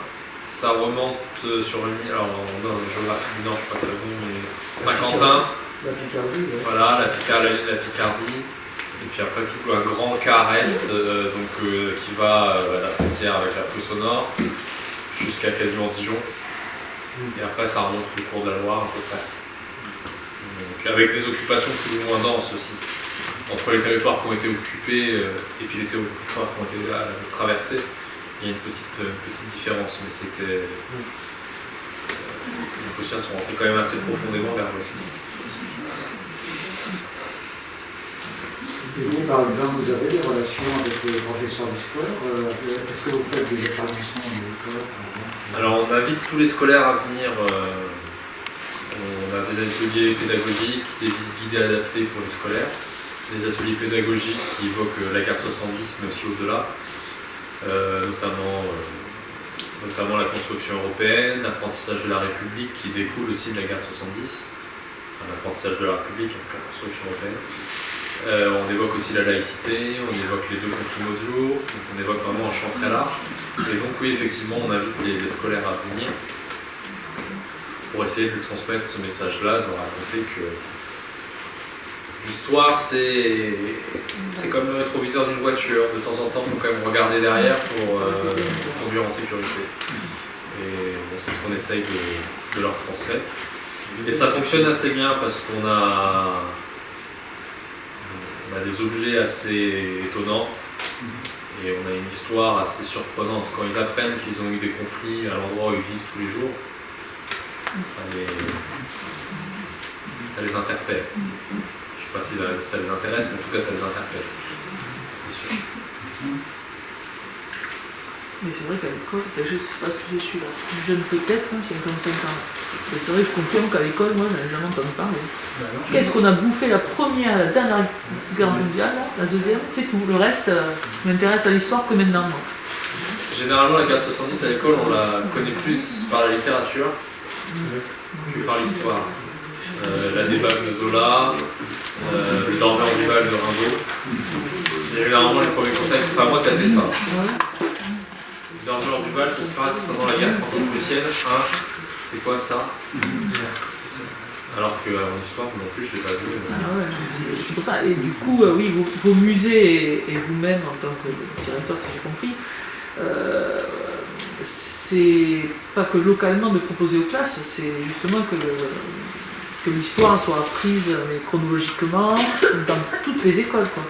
Speaker 2: Ça remonte sur une ligne, alors on a une géographie du Nord, je ne sais pas très bon, mais Saint-Quentin.
Speaker 1: La Picardie, ouais.
Speaker 2: Voilà, la ligne de la Picardie. Et puis après tout un grand quart est qui va à la frontière avec la Prusse au nord jusqu'à quasiment Dijon. Et après ça remonte le cours de la Loire à peu près. Donc, avec des occupations plus ou moins denses aussi. Entre les territoires qui ont été occupés et puis les territoires qui ont été traversés, il y a une petite différence, mais c'était. Les Prussiens sont rentrés quand même assez profondément vers l'ouest.
Speaker 1: Et vous, par exemple, vous avez des relations avec les professeurs d'histoire? Est-ce que vous faites des interventions dans l'école?
Speaker 2: Alors on invite tous les scolaires à venir. On a des ateliers pédagogiques, des visites guidées adaptées pour les scolaires, des ateliers pédagogiques qui évoquent la guerre de 70 mais aussi au-delà, notamment la construction européenne, l'apprentissage de la République qui découle aussi de la guerre de 70, enfin, l'apprentissage de la République avec la construction européenne. On évoque aussi la laïcité, on évoque les deux conflits mondiaux, donc on évoque vraiment un champ très large. Et donc oui, effectivement, on invite les scolaires à venir pour essayer de lui transmettre ce message-là, de leur raconter que l'histoire, c'est comme le rétroviseur d'une voiture. De temps en temps, il faut quand même regarder derrière pour conduire en sécurité. Et bon, c'est ce qu'on essaye de leur transmettre. Et ça fonctionne assez bien parce qu'on a des objets assez étonnants et on a une histoire assez surprenante. Quand ils apprennent qu'ils ont eu des conflits à l'endroit où ils vivent tous les jours, ça les interpelle. Je ne sais pas si ça les intéresse, mais en tout cas ça les interpelle. Ça, c'est sûr.
Speaker 4: Mais c'est vrai qu'à l'école, je ne sais pas si je suis là, plus jeune peut-être, 55 ans. Et c'est vrai que confirme qu'à l'école, moi, je n'ai jamais entendu parler. Qu'est-ce qu'on a bouffé la première, la dernière guerre mondiale, la deuxième, c'est tout. Le reste m'intéresse à l'histoire que maintenant. Moi.
Speaker 2: Généralement, la guerre de 70 à l'école, on la connaît plus par la littérature que par l'histoire. La débâcle de Zola, le dormeur du bal de Rimbaud. Généralement, les premiers contacts, enfin moi, ça a été ça. Le dormeur du bal, ça se passe pendant la guerre franco-prussienne. C'est quoi ça? Alors qu'en histoire, non plus, je ne l'ai pas vu.
Speaker 4: Ah ouais, c'est pour ça. Et du coup, oui, vos musées et vous-même, en tant que directeur, si j'ai compris, c'est pas que localement de proposer aux classes, c'est justement que l'histoire soit apprise mais chronologiquement dans toutes les écoles, quoi.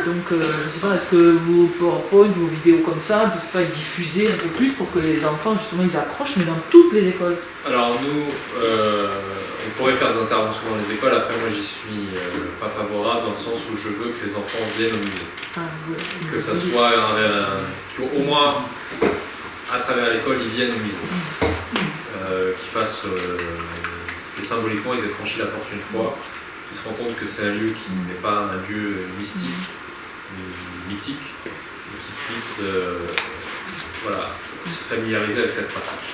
Speaker 4: Donc, je sais pas, est-ce que vos PowerPoint, vos vidéos comme ça, vous pouvez pas être diffuser un peu plus pour que les enfants, justement, ils accrochent, mais dans toutes les écoles?
Speaker 2: Alors nous, on pourrait faire des interventions dans les écoles. Après, moi, j'y suis pas favorable dans le sens où je veux que les enfants viennent au musée. Que ça soit qu'au moins à travers l'école, ils viennent au musée. Qu'ils fassent, que symboliquement, ils aient franchi la porte une fois, qu'ils se rendent compte que c'est un lieu qui n'est pas un lieu mystique, mythique, et qu'ils puissent voilà, se familiariser avec cette pratique.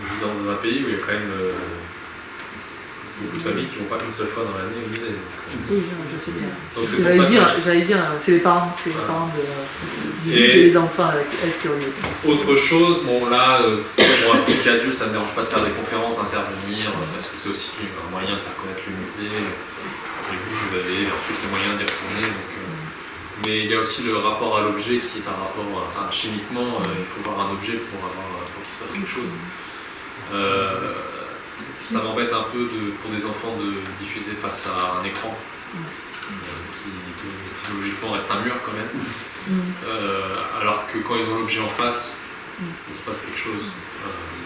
Speaker 2: On vit dans un pays où il y a quand même beaucoup de familles qui ne vont pas une seule fois dans l'année au musée.
Speaker 4: Oui, je sais bien.
Speaker 2: Donc c'est pour ça que
Speaker 4: j'allais dire, c'est les parents, d'initier les enfants à être curieux.
Speaker 2: Autre chose, bon là, pour un petit adulte, ça ne me dérange pas de faire des conférences, d'intervenir, parce que c'est aussi un moyen de faire connaître le musée. Et vous avez ensuite les moyens d'y retourner. Donc, mais il y a aussi le rapport à l'objet qui est un rapport, enfin chimiquement, il faut voir un objet pour qu'il se passe quelque chose. Ça m'embête un peu pour des enfants de diffuser face à un écran qui étymologiquement reste un mur quand même, alors que quand ils ont l'objet en face, il se passe quelque chose.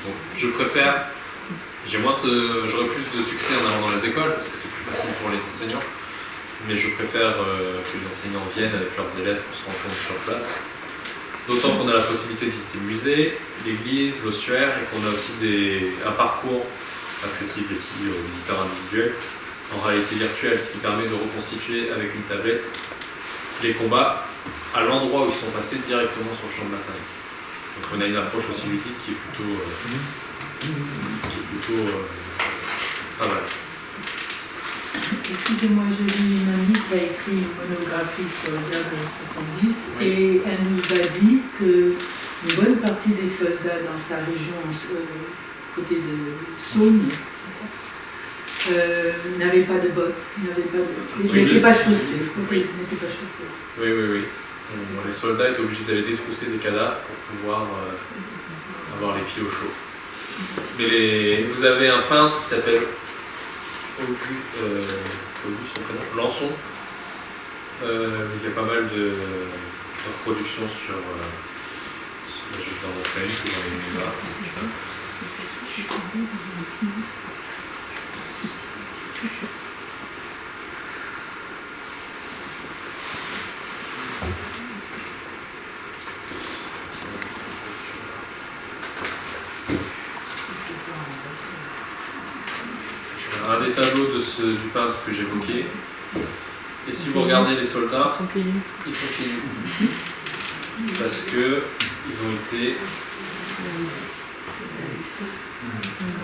Speaker 2: Donc je préfère, j'aurais plus de succès en allant dans les écoles parce que c'est plus facile pour les enseignants, mais je préfère que les enseignants viennent avec leurs élèves pour se rendre compte sur place. D'autant qu'on a la possibilité de visiter le musée, l'église, l'ossuaire, et qu'on a aussi un parcours accessible ici aux visiteurs individuels en réalité virtuelle, ce qui permet de reconstituer avec une tablette les combats à l'endroit où ils sont passés directement sur le champ de bataille. Donc on a une approche aussi ludique qui est plutôt pas mal.
Speaker 7: Excusez-moi, j'ai vu une amie qui a écrit une monographie sur les guerres de 70 et elle nous a dit qu'une bonne partie des soldats dans sa région, côté de Saône, n'avaient pas de bottes, ils n'étaient pas chaussés. Oui.
Speaker 2: Oui. Bon, les soldats étaient obligés d'aller détrousser des cadavres pour pouvoir avoir les pieds au chaud. Mais vous avez un peintre qui s'appelle Lançon. Il y a pas mal de reproductions sur. Je vais vous en montrer une, c'est dans les mémoires. Un des tableaux du peintre que j'évoquais. Et si vous regardez les soldats, ils sont pieds nus. Parce que ils ont été.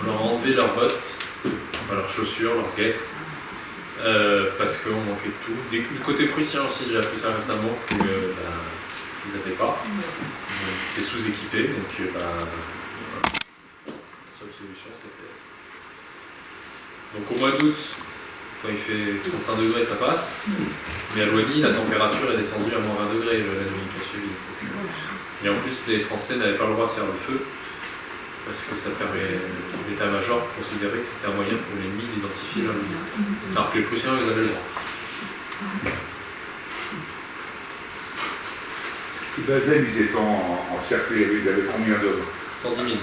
Speaker 2: On leur a enlevé leurs bottes, enfin leurs chaussures, leurs guêtres, parce qu'on manquait de tout. Du côté prussien aussi, j'ai appris ça récemment, qu'ils n'avaient pas. Ils étaient sous-équipés, donc la seule solution c'était. Donc au mois d'août, quand il fait 35 degrés, ça passe. Mais à Loigny, la température est descendue à moins 20 degrés la nuit qui a suivi. Et en plus, les Français n'avaient pas le droit de faire le feu, parce que ça permet l'état-major considérait que c'était un moyen pour l'ennemi d'identifier leur visite. Alors que les Prussiens, ils avaient le droit.
Speaker 5: Bazaine, ils étaient encerclés, il y avait combien d'hommes?
Speaker 2: 110 000.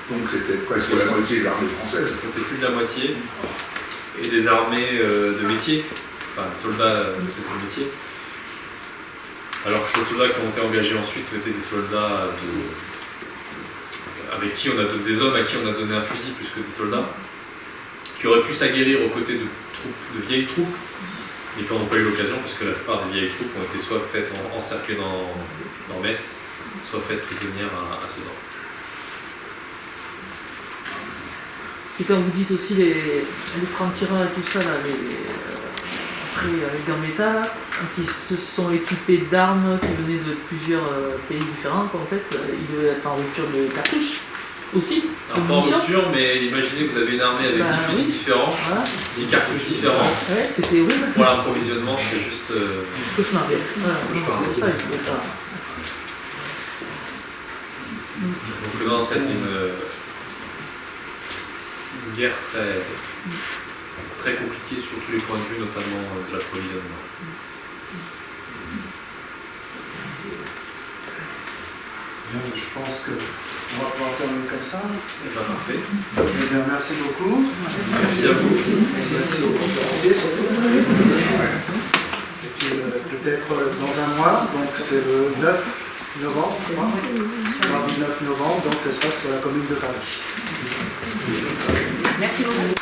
Speaker 5: Donc c'était presque la moitié de l'armée française.
Speaker 2: C'était plus de la moitié. Et des armées de métier, enfin des soldats de cet métier. Alors que les soldats qui ont été engagés ensuite étaient des soldats avec qui on a donné des hommes à qui on a donné un fusil plus que des soldats, qui auraient pu s'aguerrir aux côtés de vieilles troupes, mais qui n'ont pas eu l'occasion, puisque la plupart des vieilles troupes ont été soit faites encerclées dans Metz, soit faites prisonnières à Sedan.
Speaker 4: Et quand vous dites aussi les francs-tireurs et tout ça, là, après les Gambetta, quand ils se sont équipés d'armes qui venaient de plusieurs pays différents, en fait, ils devaient être en rupture de cartouches aussi.
Speaker 2: Alors, pas en rupture, mais imaginez que vous avez une armée avec 10 fusils différents, voilà. 10 cartouches différentes.
Speaker 4: Ouais, c'était horrible.
Speaker 2: Pour l'approvisionnement, c'est juste.
Speaker 4: Cauchemardesque. Voilà, ça, il faut pas.
Speaker 2: Donc, non, c'était une guerre très compliqué sur tous les points de vue, notamment de l'approvisionnement.
Speaker 1: Bien, je pense qu'on va pouvoir terminer comme ça.
Speaker 2: Et bien, parfait.
Speaker 1: Eh bien, merci beaucoup.
Speaker 2: Merci à vous.
Speaker 1: Merci aux conférenciers surtout. Et puis peut-être dans un mois, donc c'est le 9 novembre, je crois. Mardi 9 novembre, donc ce sera sur la commune de Paris.
Speaker 10: Merci beaucoup.